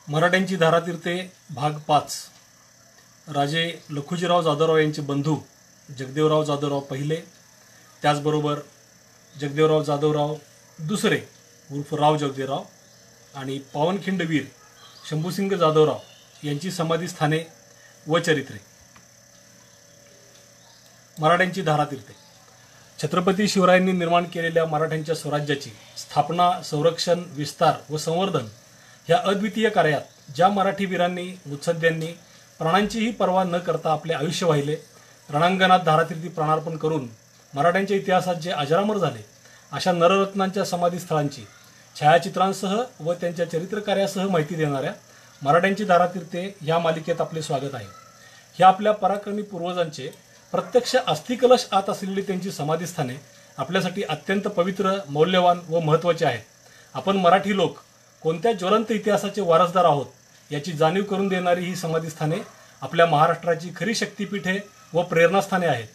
मराठ्यांची धारातीर्थे भाग 5। राजे लखुजीराव जाधवराव यांचे बंधू जगदेवराव जाधवराव पहिले, त्याचबरोबर जगदेवराव जाधवराव दुसरे उर्फ राव जगदेवराव आणि पावनखिंड वीर शंभूसिंग जाधवराव यांची समाधीस्थाने व चरित्रे। मराठ्यांची धारातीर्थे छत्रपती शिवरायांनी निर्माण केलेल्या मराठ्यांच्या स्वराज्याची स्थापना, संरक्षण, विस्तार व संवर्धन ह्या अद्वितीय कार्यात ज्या मराठी वीरांनी मुत्सद्यांनी प्राणांचीही पर्वा न करता आपले आयुष्य वाहिले, रणांगणात धारातीर्थी प्राणार्पण करून मराठ्यांच्या इतिहासात जे अजरामर झाले, अशा नररत्नांच्या समाधीस्थळांची छायाचित्रांसह व त्यांच्या चरित्रकार्यासह माहिती देणाऱ्या मराठ्यांची धारातीर्थे या मालिकेत आपले स्वागत आहे। ह्या आपल्या पराक्रमी पूर्वजांचे प्रत्यक्ष अस्थिकलश आत असलेली त्यांची समाधीस्थाने आपल्यासाठी अत्यंत पवित्र, मौल्यवान व महत्त्वाचे आहेत। आपण मराठी लोक कोणत्या ज्वलंत इतिहासाचे वारसदार आहोत याची जाणीव करून देणारी ही समाधीस्थाने आपल्या महाराष्ट्राची खरी शक्तिपीठे व प्रेरणास्थाने आहेत।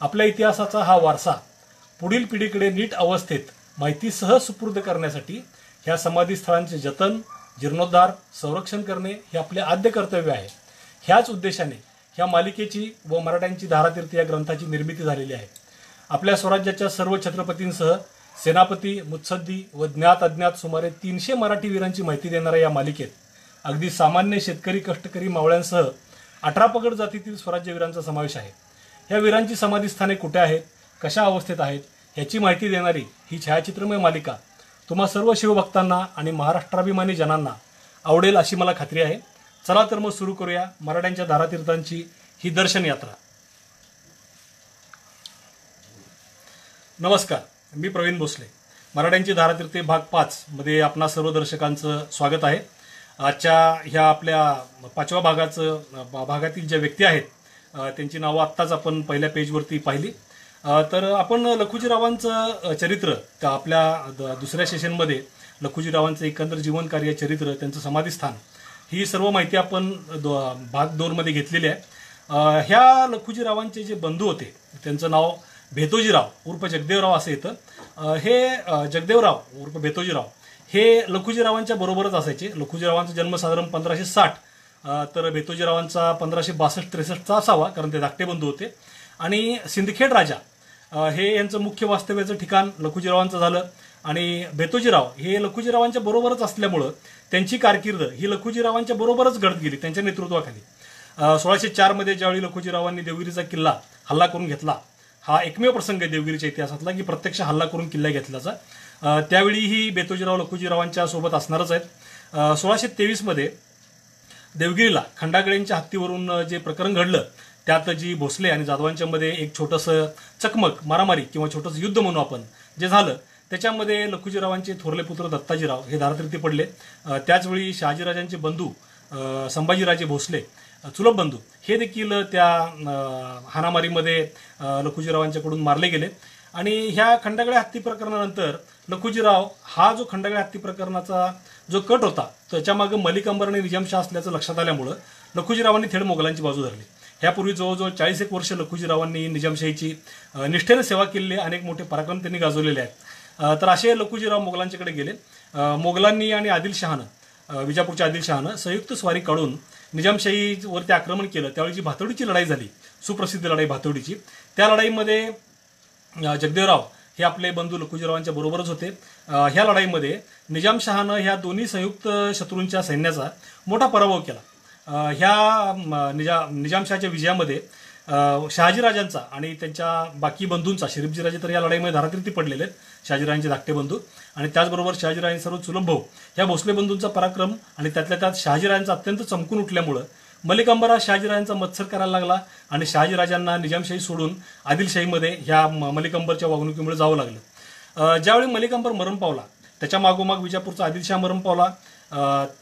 आपल्या इतिहासाचा हा वारसा पुढील पिढीकडे नीट अवस्थेत माहितीसह सुपूर्द करण्यासाठी ह्या समाधीस्थळांचे जतन, जीर्णोद्धार, संरक्षण करणे हे आपले आद्य कर्तव्य आहे। ह्याच उद्देशाने ह्या मालिकेची व मराठ्यांची धारातीर्थे या ग्रंथाची निर्मिती झालेली आहे। आपल्या स्वराज्याच्या सर्व छत्रपतींसह सेनापती, मुत्सद्दी व ज्ञात अज्ञात सुमारे 300 मराठी वीरांची माहिती देणाऱ्या या मालिकेत अगदी सामान्य शेतकरी, कष्टकरी मावळ्यांसह 18 पगड जातीतील स्वराज्यवीरांचा समावेश आहे। ह्या वीरांची समाधीस्थाने कुठे आहेत, कशा अवस्थेत आहेत ह्याची माहिती देणारी ही छायाचित्रमय मालिका तुम्हा सर्व शिवभक्तांना आणि महाराष्ट्राभिमानी जनांना आवडेल अशी मला खात्री आहे। चला तर मग सुरू करूया मराठ्यांच्या धारातीर्थांची ही दर्शन यात्रा। नमस्कार, मी प्रवीण भोसले। मराठ्यांची धारातीर्थे भाग 5 मध्ये आपणा सर्व दर्शकांचं स्वागत आहे। आजच्या ह्या आपल्या 5व्या भागातील ज्या व्यक्ती आहेत त्यांची नावं आत्ताच आपण पहिल्या पेजवरती पाहिली। तर आपण लखुजीरावांचं चरित्र त्या आपल्या दुसऱ्या सेशनमध्ये लखुजीरावांचं एकंदर जीवनकार्य, चरित्र, त्यांचं समाधीस्थान ही सर्व माहिती आपण भाग 2 मध्ये घेतलेली आहे। ह्या लखुजीरावांचे जे बंधू होते त्यांचं नाव भेतोजीराव उर्फ जगदेवराव असे येतं। हे जगदेवराव उर्फ भेतोजीराव हे लखुजीरावांच्या बरोबरच असायचे। लखुजीरावांचा जन्म साधारण 1560 तर भेतोजीरावांचा 1562-63 असावा, कारण ते धाकटे बंधू होते। आणि सिंदखेड राजा हे यांचं मुख्य वास्तव्याचं ठिकाण लखुजीरावांचं झालं आणि भेतोजीराव हे लखुजीरावांच्या बरोबरच असल्यामुळं त्यांची कारकीर्द ही लखुजीरावांच्या बरोबरच घडत गेली त्यांच्या नेतृत्वाखाली। 1604 मध्ये ज्यावेळी लखुजीरावांनी देवगिरीचा किल्ला हल्ला करून घेतला, हा एकमेव प्रसंग आहे देवगिरीच्या इतिहासातला की प्रत्यक्ष हल्ला करून किल्ला घेतल्याचा, त्यावेळीही भेतोजीराव लखुजीरावांच्या सोबत असणारच आहेत। 1623 मध्ये देवगिरीला खंडागळेंच्या हत्तीवरून जे प्रकरण घडलं त्यात जी भोसले आणि जाधवांच्या मध्ये एक छोटंसं चकमक, मारामारी किंवा छोटंसं युद्ध म्हणू आपण जे झालं, त्याच्यामध्ये लखुजीरावांचे थोरले पुत्र दत्ताजीराव हे धारातीर्थी पडले। त्याचवेळी शहाजीराजांचे बंधू संभाजीराजे भोसले चुलत बंधू हे देखील त्या हाणामारीमध्ये लखुजीरावांच्याकडून मारले गेले। आणि ह्या खंडागळे हत्ती प्रकरणानंतर लखुजीराव हा जो खंडागळे हत्ती प्रकरणाचा जो कट होता त्याच्यामागे मलिक अंबर आणि निजामशाह असल्याचं लक्षात आल्यामुळं लखुजीरावांनी थेट मोगलांची बाजू धरली। ह्यापूर्वी जवळजवळ 40 वर्ष लखुजीरावांनी निजामशाहीची निष्ठेने सेवा केलेली, अनेक मोठे पराक्रम त्यांनी गाजवलेले आहेत। तर असे लखुजीराव मोगलांच्याकडे गेले। मोगलांनी आणि आदिलशहानं, विजापूरच्या आदिलशहानं संयुक्त स्वारी काढून निजामशाहीवरती आक्रमण केलं। त्यावेळी जी भातोडीची लढाई झाली, सुप्रसिद्ध लढाई भातोडीची, त्या लढाईमध्ये जगदेवराव हे आपले बंधू लखुजीरावांच्या बरोबरच होते। ह्या लढाईमध्ये निजामशहानं ह्या दोन्ही संयुक्त शत्रूंच्या सैन्याचा मोठा पराभव केला। ह्या निजामशहाच्या विजयामध्ये शहाजीराजांचा आणि त्यांच्या बाकी बंधूंचा, शरीफजीराजे तर या लढाईमध्ये धारातीर्थी पडलेले आहेत, शहाजीराजांचे धाकटे बंधू, आणि त्याचबरोबर शहाजीराजांचे सर्व चुलत भाऊ ह्या भोसले बंधूंचा पराक्रम आणि त्यातल्या त्यात शहाजीराजांचा अत्यंत चमकून उठल्यामुळं मलिक अंबर हा शहाजीराजांचा मत्सर करायला लागला आणि शहाजीराजांना निजामशाही सोडून आदिलशाहीमध्ये ह्या मलिक अंबरच्या वागणुकीमुळे जावं लागलं। ज्यावेळी मलिक अंबर मरण पावला त्याच्या मागोमाग विजापूरचा आदिलशाह मरण पावला।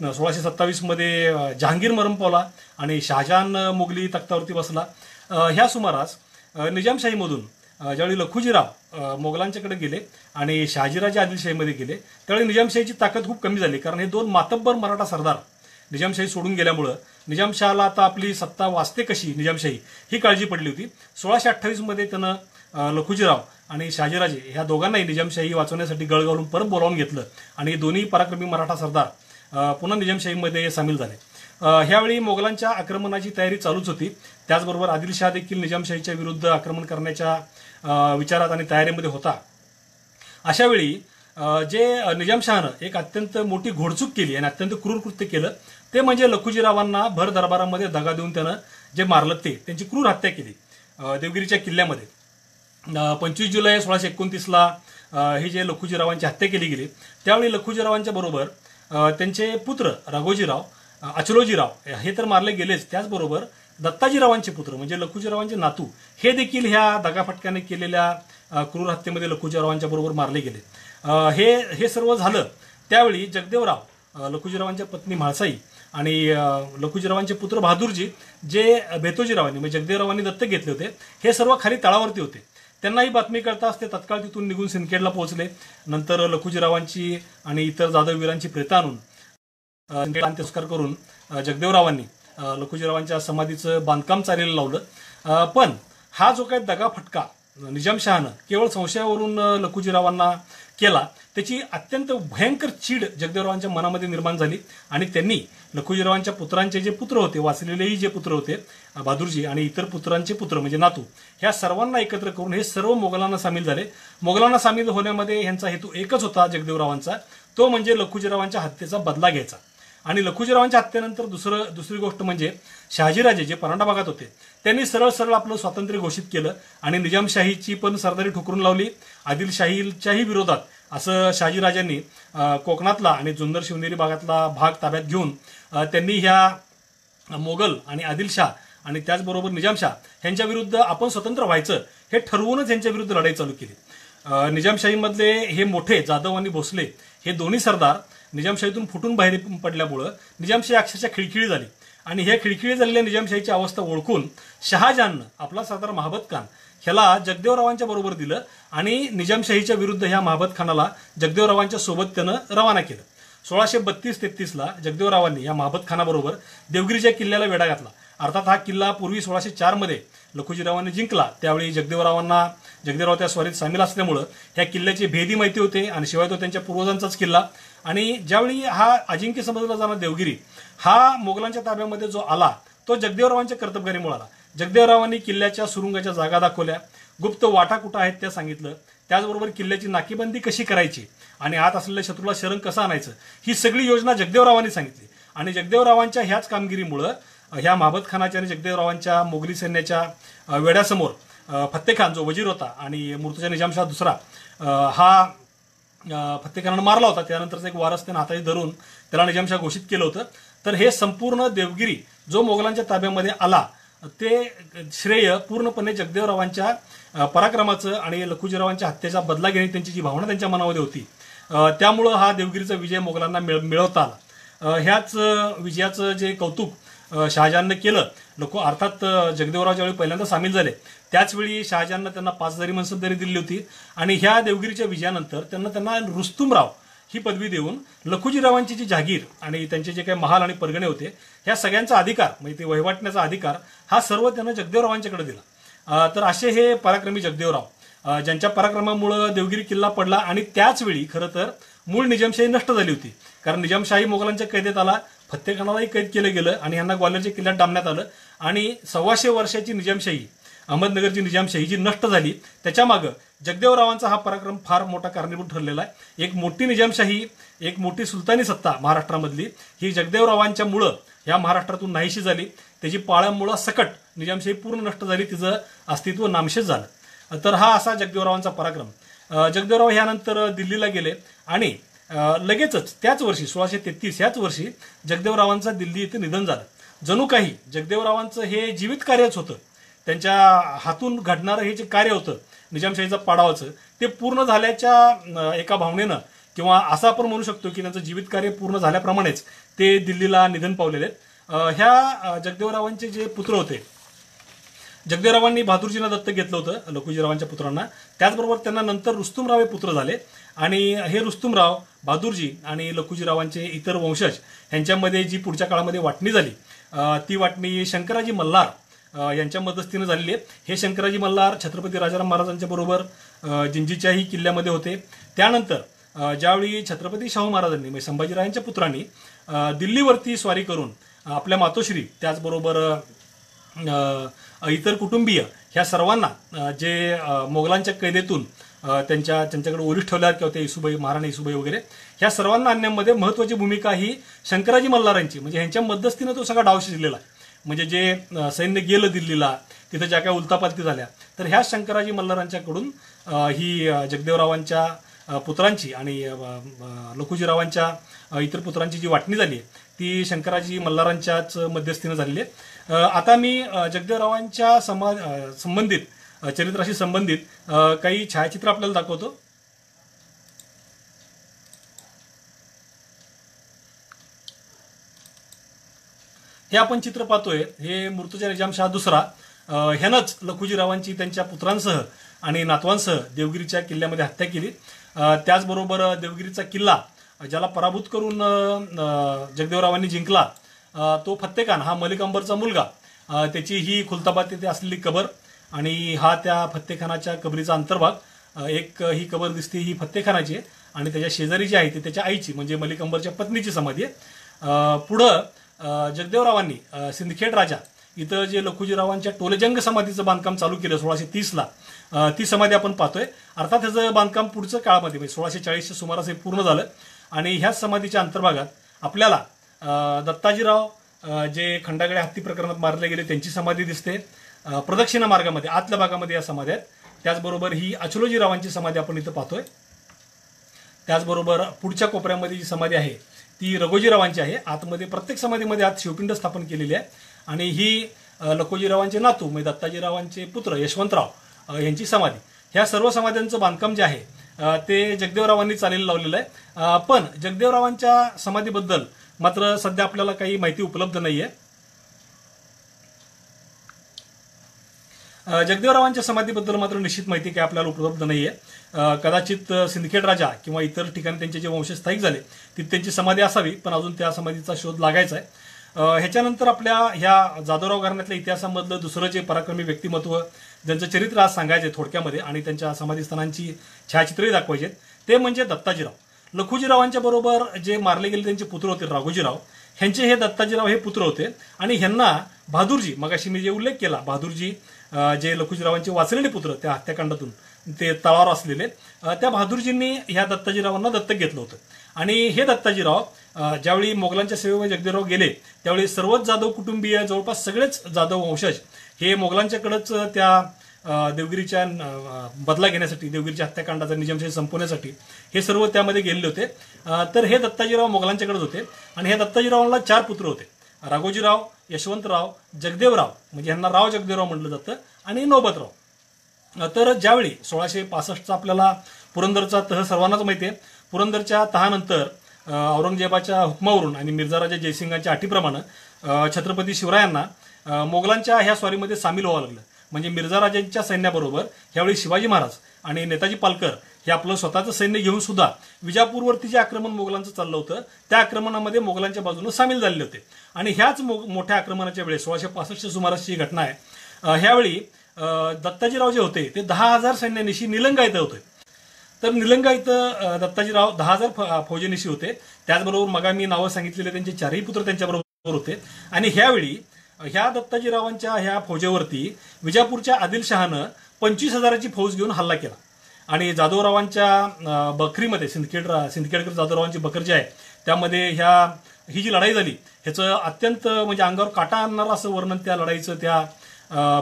1627 मध्ये जहांगीर मरण पावला आणि शहाजहान मोगली तख्तावरती बसला। ह्या सुमारास निजामशाहीमधून ज्यावेळी लखुजीराव मोगलांच्याकडे गेले आणि शहाजीराजे आदिलशाहीमध्ये गेले त्यावेळी निजामशाहीची ताकद खूप कमी झाली, कारण हे दोन मातब्बर मराठा सरदार निजामशाही सोडून गेल्यामुळं निजामशहाला आता आपली सत्ता वाचते कशी निजामशाही ही काळजी पडली होती। 1628 मध्ये त्यानं लखुजीराव आणि शहाजीराजे ह्या दोघांनाही निजामशाही वाचवण्यासाठी गळ घालून परत बोलावून घेतलं आणि दोन्ही पराक्रमी मराठा सरदार पुन्हा निजामशाहीमध्ये सामील झाले. ह्यावेळी मोगलांच्या आक्रमणाची तयारी चालूच होती. त्याचबरोबर आदिलशाह देखील निजामशाहीच्या विरुद्ध आक्रमण करण्याच्या विचारात आणि तयारीमध्ये होता. अशा वेळी जे निजामशहानं एक अत्यंत मोठी घोडचूक केली आणि अत्यंत क्रूर कृत्य केलं ते म्हणजे लखुजीरावांना भर दरबारामध्ये दगा देऊन त्यानं जे मारलं त्यांची क्रूर हत्या केली देवगिरीच्या किल्ल्यामध्ये. 25 जुलै 1629ला ही जे लखुजीरावांची हत्या केली गेली त्यावेळी लखुजीरावांच्या बरोबर त्यांचे पुत्र राघोजीराव, अचलोजीराव हे तर मारले गेलेच, त्याचबरोबर दत्ताजीरावांचे पुत्र म्हणजे लखुजीरावांचे नातू हे देखील ह्या दगाफटक्याने केलेल्या क्रूर हत्येमध्ये लखुजीरावांच्या बरोबर मारले गेले. हे सर्व झालं त्यावेळी जगदेवराव, लखुजीरावांच्या पत्नी म्हाळसाई आणि लखुजीरावांचे पुत्र बहादूरजी जे बेतोजीरावांनी म्हणजे जगदेवरावांनी दत्तक घेतले होते हे सर्व खाली तळावरती होते. त्यांना ही बातमी कळताच ते तत्काळ तिथून निघून सिंदखेडला पोहोचले. नंतर लखुजीरावांची आणि इतर जाधववीरांची प्रेतं आणून अंत्यसंस्कार करून जगदेवरावांनी लखुजीरावांच्या समाधीचं बांधकाम चालायला लावलं. पण हा जो काही दगाफटका निजामशहानं केवळ संशयावरून लखुजीरावांना केला त्याची अत्यंत भयंकर चीड जगदेवरावांच्या मनामध्ये निर्माण झाली आणि त्यांनी लखुजीरावांच्या पुत्रांचे जे पुत्र होते, वाचलेलेही जे पुत्र होते बहादूरजी आणि इतर पुत्रांचे पुत्र म्हणजे नातू, ह्या सर्वांना एकत्र करून हे सर्व मोगलांना सामील झाले. मोगलांना सामील होण्यामध्ये ह्यांचा हेतू एकच होता जगदेवरावांचा, तो म्हणजे लखुजीरावांच्या हत्येचा बदला घ्यायचा. आणि लखुजीरावांच्या हत्येनंतर दुसरी गोष्ट म्हणजे शहाजीराजे जे परांडा भागात होते त्यांनी सरळ सरळ आपलं स्वातंत्र्य घोषित केलं आणि निजामशाहीची पण सरदारी ठोकरून लावली. आदिलशाहीच्याही विरोधात असं शहाजीराजांनी कोकणातला आणि जुन्नर शिवनेरी भागातला भाग ताब्यात घेऊन त्यांनी ह्या मोगल आणि आदिलशाह आणि त्याचबरोबर निजामशाह यांच्या विरुद्ध आपण स्वतंत्र व्हायचं हे ठरवूनच यांच्या विरुद्ध लढाई चालू केली. निजामशाहीमधले हे मोठे जाधव आणि भोसले हे दोन्ही सरदार निजामशाहीतून फुटून बाहेर पडल्यामुळं निजामशाही अक्षरशः खिळखिळी झाली आणि ह्या खिळखिळी झालेल्या निजामशाहीची अवस्था ओळखून शहाजहाननं आपला सरदार महाबत खान ह्याला जगदेवरावांच्या बरोबर दिलं आणि निजामशाहीच्या विरुद्ध ह्या महाबत खानाला जगदेवरावांच्या सोबत त्यानं रवाना केलं. 1632-33ला जगदेवरावांनी या महाबत खानाबरोबर देवगिरीच्या किल्ल्याला वेढा घातला. अर्थात हा किल्ला पूर्वी 1604 मध्ये लखुजीरावांनी जिंकला. त्यावेळी जगदेवराव त्या स्वारीत सामील असल्यामुळं ह्या किल्ल्याची भेदी माहिती होते आणि शिवाय तो त्यांच्या पूर्वजांचाच किल्ला. आणि ज्यावेळी हा अजिंक्य समजला जाणारा देवगिरी हा मोगलांच्या ताब्यामध्ये जो आला तो जगदेवरावांच्या कर्तबगारीमुळे आला. जगदेवरावांनी किल्ल्याच्या सुरुंगाच्या जागा दाखवल्या, गुप्त वाटा कुठं आहेत त्या सांगितलं, त्याचबरोबर किल्ल्याची नाकेबंदी कशी करायची आणि आत असलेल्या शत्रूला शरण कसं आणायचं ही सगळी योजना जगदेवरावांनी सांगितली. आणि जगदेवरावांच्या ह्याच कामगिरीमुळं ह्या महाबत खानाच्या आणि जगदेवरावांच्या मोगली सैन्याच्या वेड्यासमोर फत्तेखान जो वजीर होता आणि मुर्तजा निजामशाह दुसरा हा फत्तेखानानं मारला होता. त्यानंतरचा एक वारस त्यानं हाताशी धरून त्याला निजामशाह घोषित केलं होतं. तर हे संपूर्ण देवगिरी जो मोगलांच्या ताब्यामध्ये आला ते श्रेय पूर्णपणे जगदेवरावांच्या पराक्रमाचं आणि लखुजीरावांच्या हत्येचा बदला घेण्याची त्यांची जी भावना त्यांच्या मनामध्ये होती त्यामुळं हा देवगिरीचा विजय मोगलांना मिळवता आला. ह्याच विजयाचं जे कौतुक शहाजहाननं केलं. अर्थात जगदेवराव ज्यावेळी पहिल्यांदा सामील झाले त्याचवेळी शहाजहाननं त्यांना 5000 मनसबदारी दिली होती आणि ह्या देवगिरीच्या विजयानंतर त्यांना रुस्तुमराव ही पदवी देऊन लखुजीरावांची जी जागीर आणि त्यांचे जे काही महाल आणि परगणे होते ह्या सगळ्यांचा अधिकार म्हणजे ते वहिवाटण्याचा अधिकार हा सर्व त्यांना जगदेवरावांच्याकडे दिला. तर असे हे पराक्रमी जगदेवराव ज्यांच्या पराक्रमामुळे देवगिरी किल्ला पडला आणि त्याचवेळी खरं तर मूळ निजामशाही नष्ट झाली होती. कारण निजामशाही मोगलांच्या कैदेत आला, फत्तेखानालाही कैद केलं गेलं आणि यांना ग्वाल्हेरच्या किल्ल्यात डांबण्यात आलं आणि 125 वर्षाची निजामशाही अहमदनगरची निजामशाही जी नष्ट झाली त्याच्यामागं जगदेवरावांचा हा पराक्रम फार मोठा कारणीभूत ठरलेला आहे. एक मोठी निजामशाही, एक मोठी सुलतानी सत्ता महाराष्ट्रामधली ही जगदेवरावांच्या मुळं ह्या महाराष्ट्रातून नाहीशी झाली. त्याची पाळंमुळं सकट निजामशाही पूर्ण नष्ट झाली, तिचं अस्तित्व नामशेष झालं. तर हा असा जगदेवरावांचा पराक्रम. जगदेवराव ह्यानंतर दिल्लीला गेले आणि लगेचच त्याच वर्षी 1633 ह्याच वर्षी जगदेवरावांचा दिल्ली इथे निधन झालं. जणू काही जगदेवरावांचं हे जीवित कार्यच होतं, त्यांच्या हातून घडणारं हे जे कार्य होतं निजामशाहीचं पाडावाचं ते पूर्ण झाल्याच्या एका भावनेनं किंवा असं आपण म्हणू शकतो की त्यांचं जीवित कार्य पूर्ण झाल्याप्रमाणेच ते दिल्लीला निधन पावलेले आहेत. ह्या जगदेवरावांचे जे पुत्र होते, जगदेवरावांनी बहादूरजींना दत्तक घेतलं होतं लखुजीरावांच्या पुत्रांना, त्याचबरोबर त्यांना नंतर रुस्तुमराव हे पुत्र झाले आणि हे रुस्तुमराव, बहादूरजी आणि लखुजीरावांचे इतर वंशज यांच्यामध्ये जी पुढच्या काळामध्ये वाटणी झाली ती वाटणी शंकराजी मल्हार यांच्या मदतीने झालेली आहे. हे शंकराजी मल्हार छत्रपती राजाराम महाराजांच्या बरोबर जिंजीच्याही किल्ल्यामध्ये होते. त्यानंतर ज्यावेळी छत्रपती शाहू महाराजांनी म्हणजे संभाजीराजांच्या पुत्रांनी दिल्लीवरती स्वारी करून आपल्या मातोश्री त्याचबरोबर इतर कुटुंबीय ह्या सर्वांना जे मोगलांच्या कैदेतून त्यांच्याकडे ओलीस ठेवल्या किंवा ते येसुबाई महाराणी येसुबाई वगैरे ह्या सर्वांना आणण्यामध्ये महत्त्वाची भूमिका ही शंकराजी मल्हारांची, म्हणजे ह्यांच्या मध्यस्थीनं तो सगळा डाव शिजलेला आहे. म्हणजे जे सैन्य गेलं दिल्लीला, तिथं ज्या काही उलतापालती झाल्या, तर ह्या शंकराजी मल्हारांच्याकडून ही जगदेवरावांच्या पुत्रांची आणि लखुजीरावांच्या इतर पुत्रांची जी वाटणी झाली आहे ती शंकराजी मल्हारांच्याच मध्यस्थीनं झालेली आहे. आता मी जगदेवरावांच्या संबंधित चरित्राशी संबंधित काही छायाचित्र आपल्याला दाखवतो. हे आपण चित्र पाहतोय हे मुर्तजा निजामशाह दुसरा ह्यानंच लखुजीरावांची त्यांच्या पुत्रांसह आणि नातवांसह देवगिरीच्या किल्ल्यामध्ये हत्या केली. त्याचबरोबर देवगिरीचा किल्ला ज्याला पराभूत करून जगदेवरावांनी जिंकला तो फत्तेखान हा मलिक अंबरचा मुलगा, त्याची ही खुलताबाद येथे असलेली कबर आणि हा त्या फत्तेखानाच्या कबरीचा अंतर्भाग. एक ही कबर दिसते ही फत्तेखानाची आहे आणि त्याच्या शेजारी जी आहे ती त्याच्या आईची म्हणजे मलिक अंबरच्या पत्नीची समाधी आहे. पुढं जगदेवरावांनी सिंदखेड राजा इथं जे लखुजीरावांच्या टोलेजंग समाधीचं बांधकाम चालू केलं 1630ला, ती समाधी आपण पाहतोय. अर्थात त्याचं बांधकाम पुढचं काळामध्ये म्हणजे 1640च्या सुमारास हे पूर्ण झालं आणि ह्याच समाधीच्या अंतर्भागात आपल्याला दत्ताजीराव जे खंडागळे हत्ती प्रकरणात मारले गेले त्यांची समाधी दिसते. प्रदक्षिणा मार्गामध्ये आतल्या भागामध्ये या समाध्या आहेत. त्याचबरोबर ही अचलोजीरावांची समाधी आपण इथं पाहतोय. त्याचबरोबर पुढच्या कोपऱ्यामध्ये जी समाधी आहे ती रघोजीरावांची आहे. आतमध्ये प्रत्येक समाधीमध्ये आत शिवपिंड स्थापन केलेली आहे आणि ही लखोजीरावांचे नातू म्हणजे दत्ताजीरावांचे पुत्र यशवंतराव यांची समाधी. ह्या सर्व समाध्यांचं बांधकाम जे आहे ते जगदेवरावांनी चालीला लावलेलं आहे. पण जगदेवरावांच्या समाधीबद्दल मात्र सध्या आपल्याला काही माहिती उपलब्ध नाहीये. जगदेवरावांच्या समाधीबद्दल मात्र निश्चित माहिती काही आपल्याला उपलब्ध नाहीये. कदाचित सिंदखेड राजा किंवा इतर ठिकाणी त्यांचे जे वंश स्थायिक झाले तिथे त्यांची समाधी असावी, पण अजून त्या समाधीचा शोध लागायचा आहे. ह्याच्यानंतर आपल्या ह्या जाधवराव घराण्यातल्या इतिहासामधलं दुसरं जे पराक्रमी व्यक्तिमत्व ज्यांचं चरित्र आज सांगायचे थोडक्यामध्ये आणि त्यांच्या समाधीस्थानांची छायाचित्रही दाखवायचे ते म्हणजे दत्ताजीराव. लखुजीरावांच्या बरोबर जे मारले गेले त्यांचे पुत्र होते राघोजीराव, ह्यांचे हे दत्ताजीराव हे पुत्र होते आणि ह्यांना बहादूरजी, मगाशी मी जे उल्लेख केला बहादूरजी जे लखुजीरावांचे वाचलेले पुत्र त्या हत्याकांडातून ते तळावर असलेले, त्या बहादूरजींनी ह्या दत्ताजीरावांना दत्तक घेतलं होतं. आणि हे दत्ताजीराव ज्यावेळी मोगलांच्या सेवेमध्ये जगदेवराव गेले त्यावेळी सर्वच जाधव कुटुंबीय जवळपास सगळेच जाधव वंशज हे मोगलांच्याकडेच त्या देवगिरीच्या बदला घेण्यासाठी, देवगिरीच्या हत्याकांडाचा निजामशाही संपवण्यासाठी हे सर्व त्यामध्ये गेलेले होते. तर हे दत्ताजीराव मोगलांच्याकडेच होते आणि हे दत्ताजीरावांना 4 पुत्र होते, राघोजीराव, यशवंतराव, जगदेवराव म्हणजे यांना राव जगदेवराव म्हटलं जातं आणि नौबतराव. तर ज्यावेळी 1665चा आपल्याला पुरंदरचा तह सर्वांनाच माहिती आहे. पुरंदरच्या तहानंतर औरंगजेबाच्या हुकमावरून आणि मिर्झा राजा जयसिंगांच्या अटीप्रमाणे छत्रपती शिवरायांना मोगलांच्या ह्या स्वारीमध्ये सामील व्हावं लागलं. म्हणजे मिर्झा राजांच्या सैन्याबरोबर यावेळी शिवाजी महाराज आणि नेताजी पालकर हे आपलं स्वतःचं सैन्य घेऊन सुद्धा विजापूरवरती जे आक्रमण मोगलांचं चाललं होतं त्या आक्रमणामध्ये मोगलांच्या बाजूने सामील झालेले होते. आणि ह्याच मोठ्या आक्रमणाच्या वेळेस 1665च्या सुमारासची घटना आहे. ह्यावेळी दत्ताजीराव जे होते ते 10,000 सैन्यानिशी निलंगा इथं होते. तर निलंगा इथं दत्ताजीराव 10,000 फौजेनिशी होते. त्याचबरोबर मग मी नावं सांगितलेले त्यांचे 4ही पुत्र त्यांच्याबरोबर होते. आणि ह्यावेळी ह्या दत्ताजीरावांच्या ह्या फौजेवरती विजापूरच्या आदिलशहानं 25,000ची फौज घेऊन हल्ला केला आणि जाधवरावांच्या बखरीमध्ये सिंदखेडकर जाधवरावांची बखर जी आहे त्यामध्ये ही जी लढाई झाली ह्याचं अत्यंत म्हणजे अंगावर काटा आणणारं असं वर्णन त्या लढाईचं त्या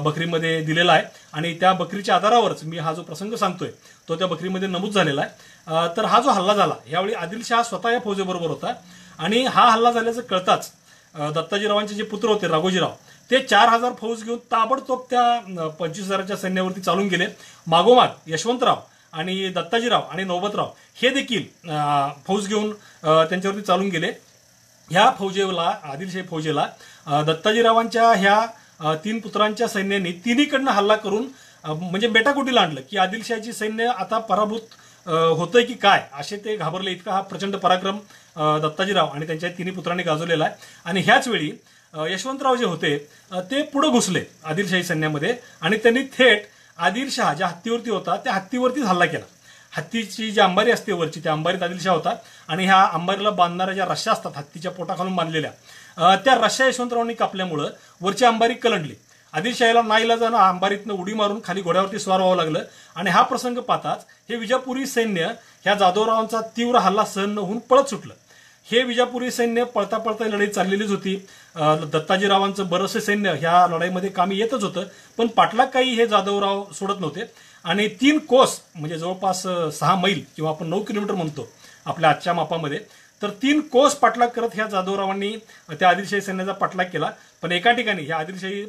बकरीमध्ये दिलेलं आहे. आणि त्या बकरीच्या आधारावरच मी हा जो प्रसंग सांगतोय तो त्या बकरीमध्ये नमूद झालेला आहे. तर हा जो हल्ला झाला यावेळी आदिलशहा स्वतः या फौजेबरोबर होता आणि हा हल्ला झाल्याचं कळताच दत्ताजीरावांचे जे पुत्र होते राघोजीराव ते 4,000 फौज घेऊन ताबडतोब त्या 25,000च्या सैन्यावरती चालून गेले. मागोमाग यशवंतराव आणि दत्ताजीराव आणि नौबतराव हे देखील फौज घेऊन त्यांच्यावरती चालून गेले. ह्या फौजेला आदिलशाही फौजेला दत्ताजीरावांच्या ह्या 3 पुत्रांच्या सैन्याने तिन्हीकडनं हल्ला करून म्हणजे बेटाकुटीला आणलं की आदिलशाहीची सैन्य आता पराभूत होतंय की काय असे ते घाबरले. इतका हा प्रचंड पराक्रम दत्ताजीराव आणि त्यांच्या 3 पुत्रांनी गाजवलेला आहे. आणि ह्याच वेळी यशवंतराव जे होते ते पुढे घुसले आदिलशाही सैन्यामध्ये आणि त्यांनी थेट आदिलशहा ज्या हत्तीवरती होता त्या हत्तीवरतीच हल्ला केला. हत्तीची जी अंबारी असते वरची, त्या अंबारीत आदिलशाह होता आणि ह्या अंबारीला बांधणाऱ्या ज्या रश्या असतात हत्तीच्या पोटाखालून बांधलेल्या, त्या रश्या यशवंतरावांनी कापल्यामुळं वरची अंबारी कलंडली. आदिलशाहीला नाईलाजानं अंबारीतनं उडी मारून खाली घोड्यावरती स्वार व्हावं लागलं आणि हा प्रसंग पाहताच हे विजापुरी सैन्य ह्या जाधवरावांचा तीव्र हल्ला सहन न होऊन पळत सुटलं. हे विजापुरी सैन्य पळता पळता लढाई चाललेलीच होती. दत्ताजीरावांचं बरंचसं सैन्य ह्या लढाईमध्ये कामी येतच होतं, पण पाठलाग काही हे जाधवराव सोडत नव्हते आणि 3 कोस म्हणजे जवळपास 6 मैल किंवा आपण 9 किलोमीटर म्हणतो आपल्या आजच्या मापामध्ये, तर 3 कोस पाठलाग करत ह्या जाधवरावांनी त्या आदिलशाही सैन्याचा पाठलाग केला. पण एका ठिकाणी ह्या आदिलशाही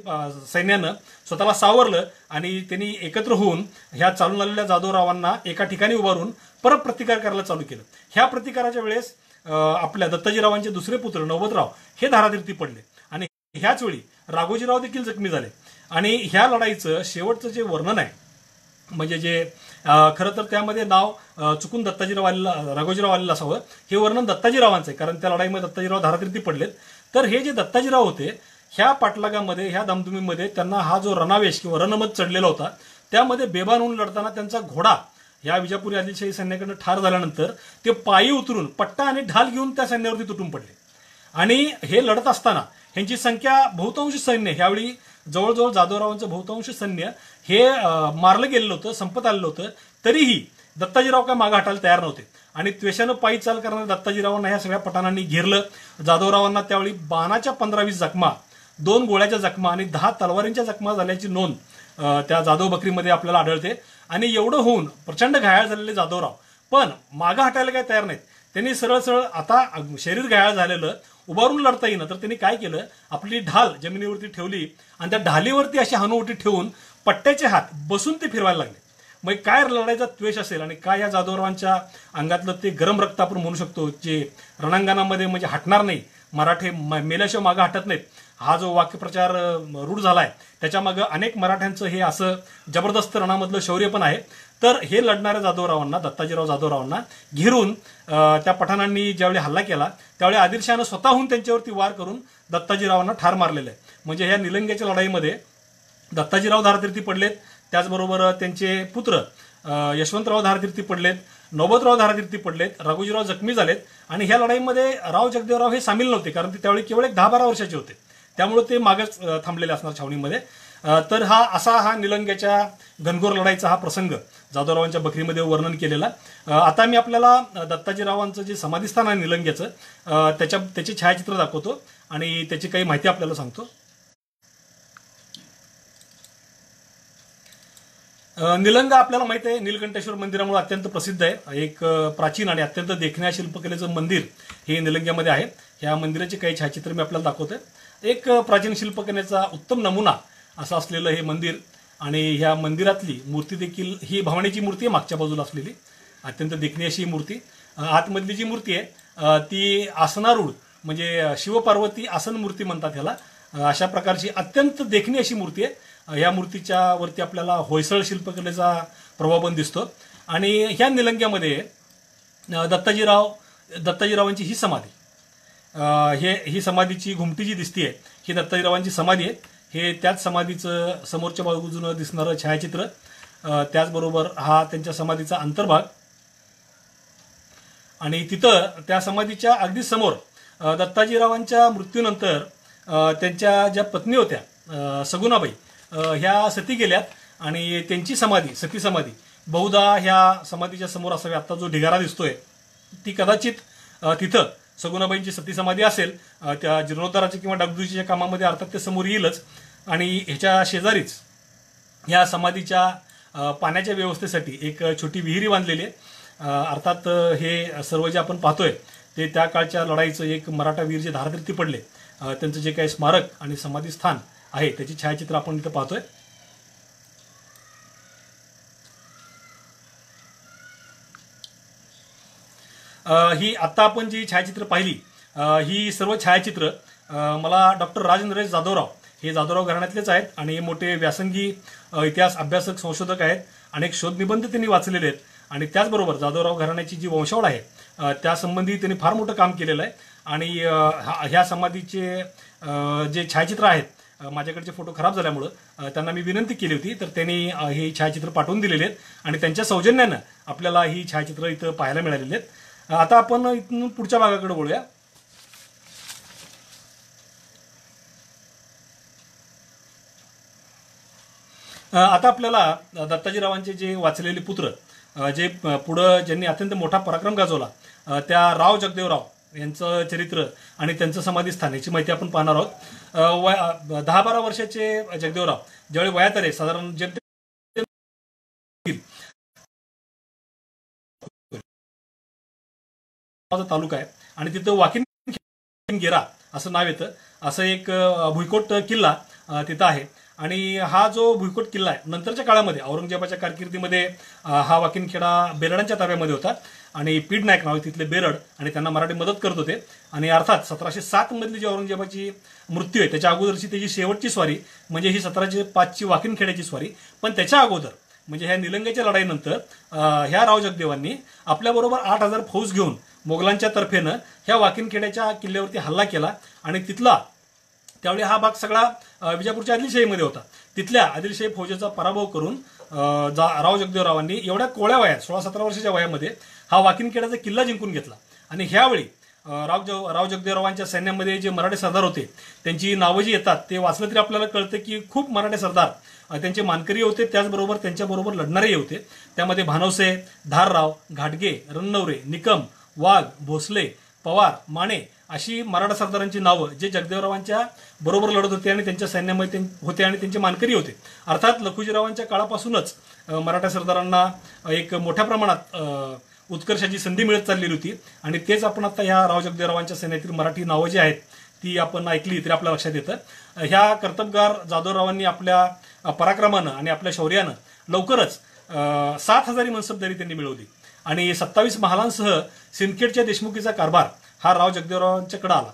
सैन्यानं स्वतःला सावरलं आणि त्यांनी एकत्र होऊन ह्या चालून आलेल्या जाधवरावांना एका ठिकाणी उभारून परत प्रतिकार करायला चालू केलं. ह्या प्रतिकाराच्या वेळेस आपल्या दत्ताजीरावांचे दुसरे पुत्र नौबतराव हे धारातीर्थी पडले आणि ह्याच वेळी राघोजीराव देखील जखमी झाले. आणि ह्या लढाईचं शेवटचं जे वर्णन आहे, म्हणजे जे खरं तर त्यामध्ये नाव चुकून दत्ताजीराव आलेलं राघोजीराव आलेलं असावं, हे वर्णन दत्ताजीरावांचं आहे, कारण त्या लढाईमध्ये दत्ताजीराव धारातीर्थी पडलेत. तर हे जे दत्ताजीराव होते ह्या पाठलागामध्ये, ह्या दमदुमीमध्ये त्यांना हा जो रणावेश किंवा रणमत चढलेला होता, त्यामध्ये बेभान होऊन लढताना त्यांचा घोडा या विजापुरी आदिलशाही सैन्याकडनं ठार झाल्यानंतर ते पायी उतरून पट्टा आणि ढाल घेऊन त्या सैन्यावरती तुटून पडले. आणि हे लढत असताना ह्यांची संख्या बहुतांश सैन्य ह्यावेळी जवळजवळ जाधवरावांचं बहुतांश सैन्य हे मारलं गेलेलं होतं, संपत आलेलं होतं. तरीही दत्ताजीराव काय मागे हटायला तयार नव्हते आणि त्वेषानं पायी चाल करणाऱ्या दत्ताजीरावांना ह्या सगळ्या पठाणांनी घेरलं. जाधवरावांना त्यावेळी बाणाच्या 15-20 जखमा, 2 गोळ्याच्या जखमा आणि 10 तलवारींच्या जखमा झाल्याची नोंद त्या जाधव बकरीमध्ये आपल्याला आढळते. आणि एवढं होऊन प्रचंड घायाळ झालेले जाधवराव पण मागं हटायला काय तयार नाहीत. त्यांनी सरळ सरळ आता शरीर घायाळ झालेलं उभारून लढता येईना, तर त्यांनी काय केलं, आपली ढाल जमिनीवरती ठेवली आणि त्या ढालीवरती अशी हनुवटी ठेवून पट्ट्याचे हात बसून ते फिरवायला लागले. मग काय लढाईचा द्वेष असेल आणि काय या जाधवरावांच्या अंगातलं ते गरम रक्त आपण म्हणू शकतो, जे रणांगणामध्ये म्हणजे हटणार नाही, मराठे मेल्याशिवाय मागं हटत नाहीत, हा जो वाक्यप्रचार रूढ झालाय त्याच्यामागे अनेक मराठ्यांचं हे असं जबरदस्त रणामधलं शौर्य पण आहे. तर हे लढणाऱ्या जाधवरावांना, दत्ताजीराव जाधवरावांना घेरून त्या पठाणांनी ज्यावेळी हल्ला केला त्यावेळी आदिलशहानं स्वतःहून त्यांच्यावरती वार करून दत्ताजीरावांना ठार मारलेलं आहे. म्हणजे ह्या निलंग्याच्या लढाईमध्ये दत्ताजीराव धारातीर्थी पडलेत, त्याचबरोबर त्यांचे पुत्र यशवंतराव धारातीर्थी पडलेत, नौबतराव धारातीर्थी पडलेत, राघोजीराव जखमी झालेत. आणि ह्या लढाईमध्ये राव जगदेवराव हे सामील नव्हते, कारण ते त्यावेळी केवळ 10-12 वर्षाचे होते, त्यामुळे ते मागच थांबलेले असणार छावणीमध्ये. तर हा निलंग्याच्या घनघोर लढाईचा हा प्रसंग जाधवरावांच्या बकरीमध्ये वर्णन केलेला. आता मी आपल्याला दत्ताजीरावांचं जे समाधीस्थान आहे निलंग्याचं त्याचे छायाचित्र दाखवतो आणि त्याची काही माहिती आपल्याला सांगतो. निलंगा आपल्याला माहिती आहे नीलकंठेश्वर मंदिरामुळे अत्यंत प्रसिद्ध आहे. एक प्राचीन आणि अत्यंत देखण्या शिल्पकलेचं मंदिर हे निलंग्यामध्ये आहे. ह्या मंदिराचे काही छायाचित्र मी आपल्याला दाखवतोय. एक प्राचीन शिल्पकलेचा उत्तम नमुना असं असलेलं हे मंदिर आणि ह्या मंदिरातली मूर्ती देखील ही भवानीची मूर्ती आहे, मागच्या बाजूला असलेली अत्यंत देखणी अशी मूर्ती. आतमधली जी मूर्ती आहे ती आसनारूढ म्हणजे शिवपार्वती आसन मूर्ती म्हणतात ह्याला. अशा प्रकारची अत्यंत देखणी अशी मूर्ती आहे. या मूर्तीच्या वरती आपल्याला होयसळ शिल्पकलेचा प्रभाव पण दिसतो. आणि ह्या निलंग्यामध्ये दत्ताजीरावांची ही समाधी, ही समाधीची घुमटी जी दिसतीये ही दत्ताजीरावांची समाधी आहे. हे त्याच समाधीचं समोरच्या बाजूनं दिसणारं छायाचित्र, त्याचबरोबर हा त्यांच्या समाधीचा अंतर्भाग. आणि तिथं त्या समाधीच्या अगदी समोर दत्ताजीरावांच्या मृत्यूनंतर त्यांच्या ज्या पत्नी होत्या सगुणाबाई ह्या सती गेल्यात आणि त्यांची समाधी, सती समाधी बहुधा ह्या समाधीच्या समोर असावी. आता जो ढिगारा दिसतोय ती कदाचित तिथं सगुणाबाईंची सती समाधी असेल. त्या जीर्णोद्धाराच्या किंवा डागडुजीच्या कामामध्ये अर्थात ते समोर येईलच. आणि ह्याच्या शेजारीच ह्या समाधीच्या पाण्याच्या व्यवस्थेसाठी एक छोटी विहिरी बांधलेली आहे. अर्थात हे सर्व जे आपण पाहतोय ते त्या काळच्या लढाईचं एक मराठा वीर जे धारातीर्थी पडले त्यांचं जे काही स्मारक आणि समाधी स्थान आहे त्याची छायाचित्र आपण इथं पाहतोय. ही आता आपण जी छायाचित्र पाहिली ही सर्व छायाचित्र मला डॉक्टर राजनरेश जाधवराव हे जाधवराव घराण्यातलेच आहेत आणि मोठे व्यासंगी इतिहास अभ्यासक संशोधक आहेत. अनेक शोधनिबंध त्यांनी वाचलेले आहेत आणि त्याचबरोबर जाधवराव घराण्याची जी वंशावळ आहे त्यासंबंधी त्यांनी फार मोठं काम केलेलं आहे. आणि ह्या समाधीचे जे छायाचित्र आहेत माझ्याकडचे फोटो खराब झाल्यामुळं त्यांना मी विनंती केली होती, तर त्यांनी हे छायाचित्र पाठवून दिलेले आहेत आणि त्यांच्या सौजन्यानं आपल्याला ही छायाचित्र इथं पाहायला मिळालेली आहेत. आता आपण इथून पुढच्या भागाकडे वळूया. आता आपल्याला दत्ताजीरावांचे जे वाचलेले पुत्र, जे पुढं ज्यांनी अत्यंत मोठा पराक्रम गाजवला, त्या राव जगदेवराव यांचं चरित्र आणि त्यांचं समाधीस्थान याची माहिती आपण पाहणार आहोत. 10-12 वर्षाचे जगदेवराव ज्यावेळी वयात आले, साधारण जे तालुका आहे आणि तिथं वाकिनगेरा असं नाव येतं. असं एक भुईकोट किल्ला तिथं आहे आणि हा जो भुईकोट किल्ला आहे नंतरच्या काळामध्ये औरंगजेबाच्या कारकिर्दीमध्ये हा वाकिनखेडा बेरडांच्या ताब्यामध्ये होता आणि पीड नाईक नाव तिथले बेरड आणि त्यांना मराठी मदत करत होते. आणि अर्थात 1707 मधली जी औरंगजेबाची मृत्यू आहे त्याच्या अगोदरची त्याची शेवटची स्वारी म्हणजे ही 1705ची वाकिनखेड्याची स्वारी. पण त्याच्या अगोदर म्हणजे ह्या निलंग्याच्या लढाईनंतर ह्या राव जगदेवांनी आपल्याबरोबर 8000 फौज घेऊन मोगलांच्या तर्फेनं ह्या वाकिनखेड्याच्या किल्ल्यावरती हल्ला केला आणि तिथला त्यावेळी हा भाग सगळा विजापूरच्या आदिलशाहीमध्ये होता. तिथल्या आदिलशाही फौजेचा पराभव करून राव जगदेवरावांनी एवढ्या कोळ्या वयात 16-17 वर्षाच्या वयामध्ये हा वाकिनखेड्याचा किल्ला जिंकून घेतला. आणि ह्यावेळी राव जगदेवरावांच्या सैन्यामध्ये जे मराठे सरदार होते त्यांची नावं जी येतात ते वाचलं तरी आपल्याला कळतं की खूप मराठे सरदार त्यांचे मानकरी होते, त्याचबरोबर त्यांच्याबरोबर लढणारेही होते. त्यामध्ये भानवसे, धारराव, घाटगे, रन्नवरे, निकम, वाघ, भोसले, पवार, माने अशी मराठा सरदारांची नावं जे जगदेवरावांच्या बरोबर लढत होते आणि त्यांच्या सैन्यामध्ये होते आणि त्यांचे मानकरी होते. अर्थात लखुजीरावांच्या काळापासूनच मराठा सरदारांना एक मोठ्या प्रमाणात उत्कर्षाची संधी मिळत चाललेली होती आणि तेच आपण आता ह्या राव जगदेवरावांच्या सैन्यातील मराठी नावं जी आहेत ती आपण ऐकली तरी आपल्या लक्षात येतं. ह्या कर्तबगार जाधवरावांनी आपल्या पराक्रमानं आणि आपल्या शौर्यानं लवकरच 7000 मनसबदारी त्यांनी मिळवली आणि 27 महालांसह सिंदखेडच्या देशमुखीचा कारभार हा राव जगदेवरावांच्याकडे आला.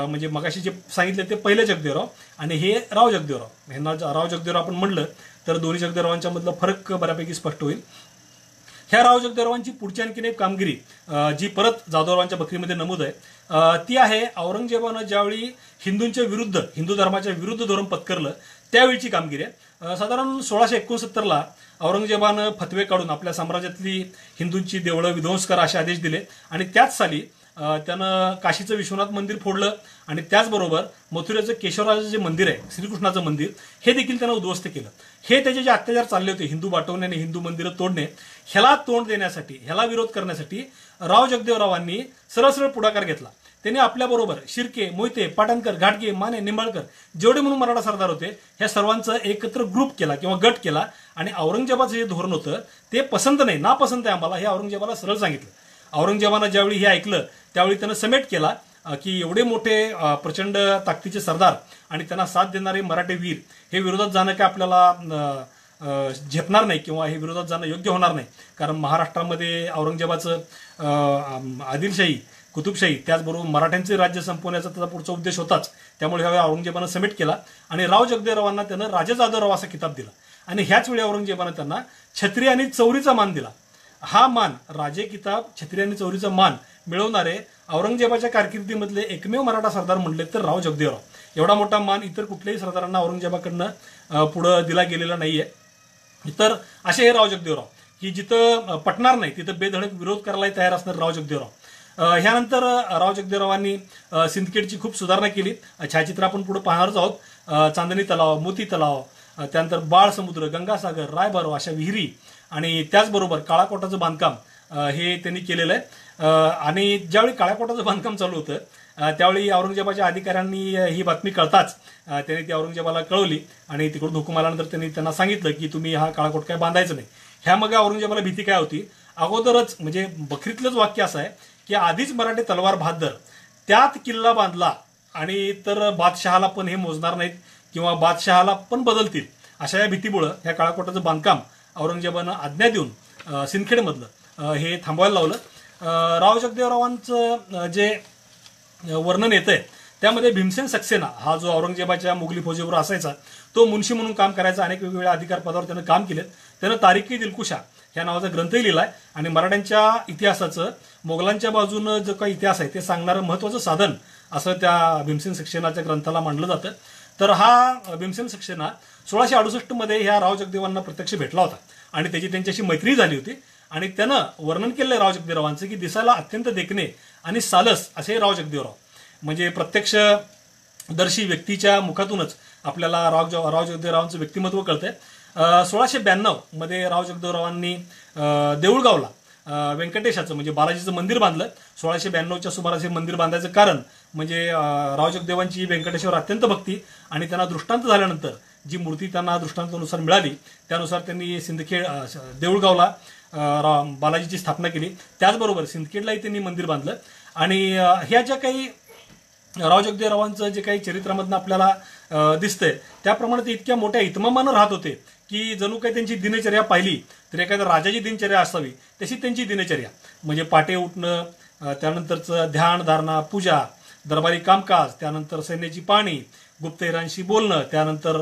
म्हणजे मगाशी जे सांगितले ते पहिले जगदेवराव आणि हे राव जगदेवराव. ह्यांना राव जगदेवराव आपण म्हणलं तर दोन्ही जगदेवरावांच्या मधला फरक बऱ्यापैकी स्पष्ट होईल. ह्या राव जगदेवरावांची पुढची आणखीन एक कामगिरी जी परत जाधवरावांच्या बकरीमध्ये नमूद आहे ती आहे औरंगजेबानं ज्यावेळी हिंदूंच्या विरुद्ध, हिंदू धर्माच्या विरुद्ध धोरण पत्करलं त्यावेळीची कामगिरी आहे. साधारण 1669ला औरंगजेबानं फतवे काढून आपल्या साम्राज्यातली हिंदूंची देवळं विध्वंस करा असे आदेश दिले आणि त्याच साली त्यानं काशीचं विश्वनाथ मंदिर फोडलं आणि त्याचबरोबर मथुरेचं केशवराजाचं जे मंदिर आहे, श्रीकृष्णाचं मंदिर, हे देखील त्यानं उद्ध्वस्त केलं. हे त्याचे जे अत्याचार चालले होते हिंदू बाटवणे आणि हिंदू मंदिरं तोडणे, ह्याला तोंड देण्यासाठी, ह्याला विरोध करण्यासाठी राव जगदेवरावांनी सरळ सरळ पुढाकार घेतला. त्यांनी आपल्याबरोबर शिर्के, मोहिते, पाटणकर, घाटगे, माने, निंबाळकर जेवढे म्हणून मराठा सरदार होते ह्या सर्वांचा एकत्र ग्रुप केला किंवा गट केला आणि औरंगजेबाचं जे धोरण होतं ते पसंत नाही, नापसंत आहे आम्हाला, हे औरंगजेबाला सरळ सांगितलं. औरंगजेबानं ज्यावेळी हे ऐकलं त्यावेळी त्यानं समेट केला की एवढे मोठे प्रचंड ताकदीचे सरदार आणि त्यांना साथ देणारे मराठे वीर हे विरोधात जाणं काय आपल्याला झेपणार नाही किंवा हे विरोधात जाणं योग्य होणार नाही. कारण महाराष्ट्रामध्ये औरंगजेबाचं आदिलशाही, कुतुबशाही त्याचबरोबर मराठ्यांचे राज्य संपवण्याचा त्याचा पुढचा उद्देश होताच. त्यामुळे ह्यावेळी औरंगजेबानं समेट केला आणि राव जगदेवरावांना त्यानं राजा जाधवराव असा किताब दिला आणि ह्याच वेळी औरंगजेबानं त्यांना छत्री आणि चौरीचा मान दिला. हा मान, राजे किताब, छत्री आणि चौरीचा मान मिळवणारे औरंगजेबाच्या कारकिर्दीमधले एकमेव मराठा सरदार म्हणले तर राव जगदेवराव. एवढा मोठा मान इतर कुठल्याही सरदारांना औरंगजेबाकडनं पुढं दिला गेलेला नाहीये. तर असे हे राव जगदेवराव की जिथं पटणार नाही तिथं बेधडक विरोध करायला तयार असणारे राव जगदेवराव. ह्यानंतर राव जगदेवरावांनी सिंदखेडची खूप सुधारणा केली. छायाचित्र आपण पुढे पाहणारच आहोत. चांदणी तलाव, मोती तलाव, त्यानंतर बाळ समुद्र, गंगासागर, रायबारो अशा विहिरी आणि त्याचबरोबर काळाकोटाचं बांधकाम हे त्यांनी केलेलं आहे. आणि ज्यावेळी काळाकोटाचं बांधकाम चालू होतं त्यावेळी औरंगजेबाच्या अधिकाऱ्यांनी ही बातमी कळताच त्यांनी ती औरंगजेबाला कळवली आणि तिकडून हुकूम आल्यानंतर त्यांनी त्यांना सांगितलं की तुम्ही हा काळाकोट काय बांधायचं नाही. ह्या मग औरंगजेबाला भीती काय होती, अगोदरच म्हणजे बखरीतलंच वाक्य असं आहे की आधीच मराठे तलवार बहादर त्यात किल्ला बांधला आणि तर बादशहाला पण हे मोजणार नाहीत किंवा बादशहाला पण बदलतील, अशा या भीतीमुळं ह्या काळाकोटाचं बांधकाम औरंगजेबानं आज्ञा देऊन सिंदखेडमधलं हे थांबवायला लावलं. राव जगदेवरावांचं जे वर्णन येतंय त्यामध्ये भीमसेन सक्सेना हा जो औरंगजेबाच्या मुघली फौजेवर असायचा तो मुन्शी म्हणून काम करायचा. अनेक वेगवेगळ्या अधिकार पदावर त्यानं काम केलं. त्यानं तारिकी दिलकुशा ह्या नावाचा ग्रंथही लिहिलाय आणि मराठ्यांच्या इतिहासाचं मोगलांच्या बाजूनं जो काही इतिहास आहे ते सांगणारं महत्वाचं साधन असं त्या भीमसेन सक्सेनाच्या ग्रंथाला मानलं जातं. तर हा भीमसेन सक्सेना 1668 मध्ये ह्या राव जगदेवांना प्रत्यक्ष भेटला होता आणि त्याची त्यांच्याशी मैत्री झाली होती आणि त्यानं वर्णन केलंय राव जगदेवरावांचं की दिसायला अत्यंत देखणे आणि सालस असे राव जगदेवराव. म्हणजे प्रत्यक्ष दर्शी व्यक्तीच्या मुखातूनच आपल्याला राव जगदेवरावांचं व्यक्तिमत्व कळतंय. 1692 मध्ये राव जगदेवरावांनी देऊळगावला व्यंकटेशाचं म्हणजे बालाजीचं मंदिर बांधलं. 1692च्या सुमारास हे मंदिर बांधायचं कारण म्हणजे राव जगदेवांची व्यंकटेशावर अत्यंत भक्ती आणि त्यांना दृष्टांत झाल्यानंतर जी मूर्ती त्यांना दृष्टांतानुसार मिळाली त्यानुसार त्यांनी सिंदखेड देऊळगावला बालाजीची स्थापना केली. त्याचबरोबर सिंदखेडलाही त्यांनी मंदिर बांधलं. आणि ह्या ज्या काही राव जगदेवरावांचं जे काही चरित्रामधनं आपल्याला दिसतंय त्याप्रमाणे ते इतक्या मोठ्या इतमामानं राहत होते की जणू काही त्यांची दिनचर्या पाहिली तर एखाद्या राजाची दिनचर्या असावी तशी त्यांची दिनचर्या. म्हणजे पाटे उठणं, त्यानंतरचं ध्यान धारणा, पूजा, दरबारी कामकाज, त्यानंतर सैन्याची पाहणी, गुप्तहेरांशी बोलणं, त्यानंतर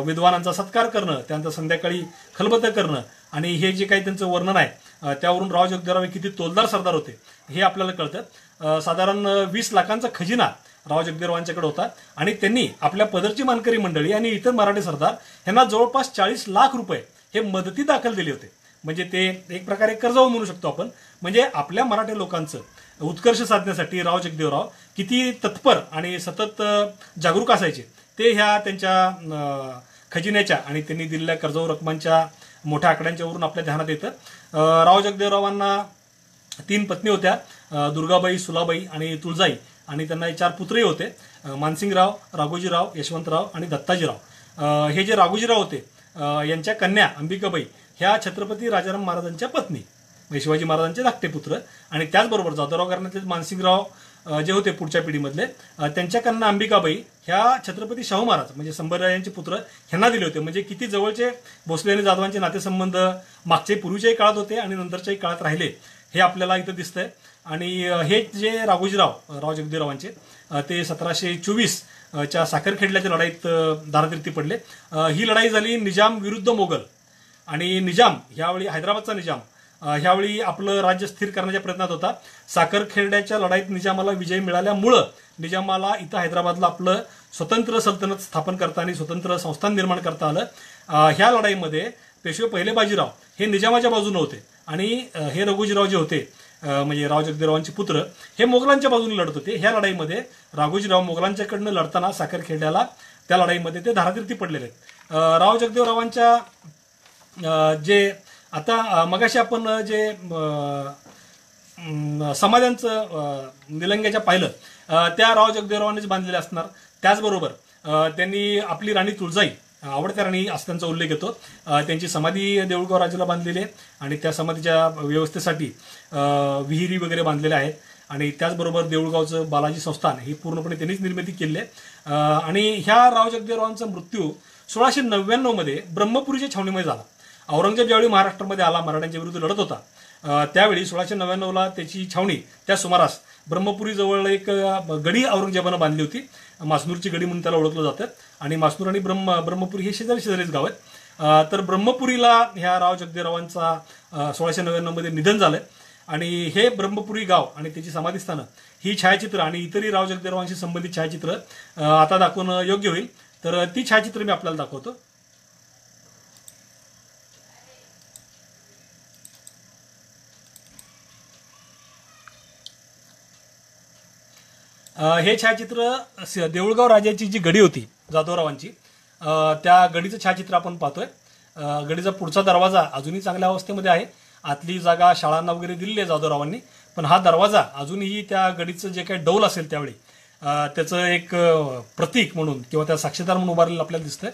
विद्वानांचा सत्कार करणं, त्यानंतर संध्याकाळी खलबतं करणं आणि हे जे काही त्यांचं वर्णन आहे त्यावरून राव जगदेवराव किती तोलदार सरदार होते हे आपल्याला कळतं. साधारण 20 लाखांचा खजिना राव जगदेवरावांच्याकडे होता आणि त्यांनी आपल्या पदरची मानकरी मंडळी आणि इतर मराठी सरदार यांना जवळपास 40 लाख रुपये हे मदती दाखल दिले होते. म्हणजे ते एक प्रकारे कर्जाऊ म्हणू शकतो आपण. म्हणजे आपल्या मराठी लोकांचं उत्कर्ष साधण्यासाठी राव जगदेवराव किती तत्पर आणि सतत जागरूक असायचे ते ह्या त्यांच्या खजिन्याच्या आणि त्यांनी दिलेल्या कर्जाऊ रकमांच्या मोठ्या आकड्यांच्या वरून आपल्या ध्यानात येतं. राव जगदेवरावांना 3 पत्नी होत्या, दुर्गाबाई, सुलाबाई आणि तुळजाई. आणि त्यांना 4 पुत्रही होते, मानसिंगराव, राघोजीराव, यशवंतराव आणि दत्ताजीराव. हे जे राघोजीराव होते यांच्या कन्या अंबिकाबाई ह्या छत्रपती राजाराम महाराजांच्या पत्नी म्हणजे शिवाजी महाराजांचे धाकटे पुत्र. आणि त्याचबरोबर जाधवराव घराण्यातले मानसिंगराव जे होते पुढच्या पिढीमधले त्यांच्या कन्या अंबिकाबाई ह्या छत्रपती शाहू महाराज म्हणजे संभाजीराजांचे पुत्र ह्यांना दिले होते. म्हणजे किती जवळचे भोसले आणि जाधवांचे नातेसंबंध मागचे पूर्वीच्याही काळात होते आणि नंतरच्याही काळात राहिले हे आपल्याला इथं दिसतंय. आणि हे जे राव जगदेवरावांचे ते 1724 च्या साखरखेडल्याच्या लढाईत दारातीर्थी पडले. ही लढाई झाली निजाम विरुद्ध मोगल आणि निजाम ह्यावेळी हैदराबादचा निजाम ह्यावेळी आपलं राज्य स्थिर करण्याच्या प्रयत्नात होता. साखरखेड्याच्या लढाईत निजामाला विजय मिळाल्यामुळं निजामाला इथं हैदराबादला आपलं स्वतंत्र सल्तनत स्थापन करता आणि स्वतंत्र संस्थान निर्माण करता आलं. ह्या लढाईमध्ये पेशवे पहिले बाजीराव हे निजामाच्या बाजूने होते आणि हे रघुजीराव जे होते म्हणजे राव जगदेवरावांचे पुत्र हे मोगलांच्या बाजूने लढत होते. ह्या लढाईमध्ये राघोजीराव मोगलांच्याकडनं लढताना साखरखेड्याला त्या लढाईमध्ये ते धारातीर्थी पडलेले आहेत. राव जगदेवरावांच्या जे आता मगाशी आपण जे समाध्यांचं निलंग्याच्या पाहिलं त्या राव जगदेवरावांनीच बांधलेले असणार. त्याचबरोबर त्यांनी आपली राणी तुळजाई आवडत्या राणी असं त्यांचा उल्लेख येतो. त्यांची समाधी देऊळगाव राजाला बांधलेली आहे आणि त्या समाधीच्या व्यवस्थेसाठी विहिरी वगैरे बांधलेल्या आहेत. आणि त्याचबरोबर देऊळगावचं बालाजी संस्थान ही पूर्णपणे त्यांनीच निर्मिती केली आहे. आणि ह्या राव जगदेवरावांचा मृत्यू 1699 मध्ये ब्रह्मपुरीच्या छावणीमध्ये झाला. औरंगजेब ज्यावेळी महाराष्ट्रामध्ये आला मराठ्यांच्या विरुद्ध लढत होता त्यावेळी 1699ला त्याची छावणी त्या सुमारास ब्रह्मपुरी जवळ एक गडी औरंगजेबानं बांधली होती. मासनूरची गडी म्हणून त्याला ओळखलं जातं. आणि मासनूर आणि ब्रह्मपुरी हे शेजारीच गाव आहेत. तर ब्रह्मपुरीला ह्या राव जगदेवरावांचा 1699 मध्ये निधन झालंय. आणि हे ब्रह्मपुरी गाव आणि त्याची समाधीस्थानं ही छायाचित्र आणि इतरही राव जगदेवरावांशी संबंधित छायाचित्र आता दाखवणं योग्य होईल. तर ती छायाचित्र मी आपल्याला दाखवतो. हे छायाचित्र देऊळगाव राजाची जी गडी होती जाधवरावांची त्या गडीचं छायाचित्र आपण पाहतोय. गडीचा पुढचा दरवाजा अजूनही चांगल्या अवस्थेमध्ये आहे. आतली जागा शाळांना वगैरे दिलेली आहे जाधवरावांनी. पण हा दरवाजा अजूनही त्या गडीचं जे काही डौल असेल त्यावेळी त्याचं एक प्रतीक म्हणून किंवा त्या साक्षीदार म्हणून उभारलेलं आपल्याला दिसतंय.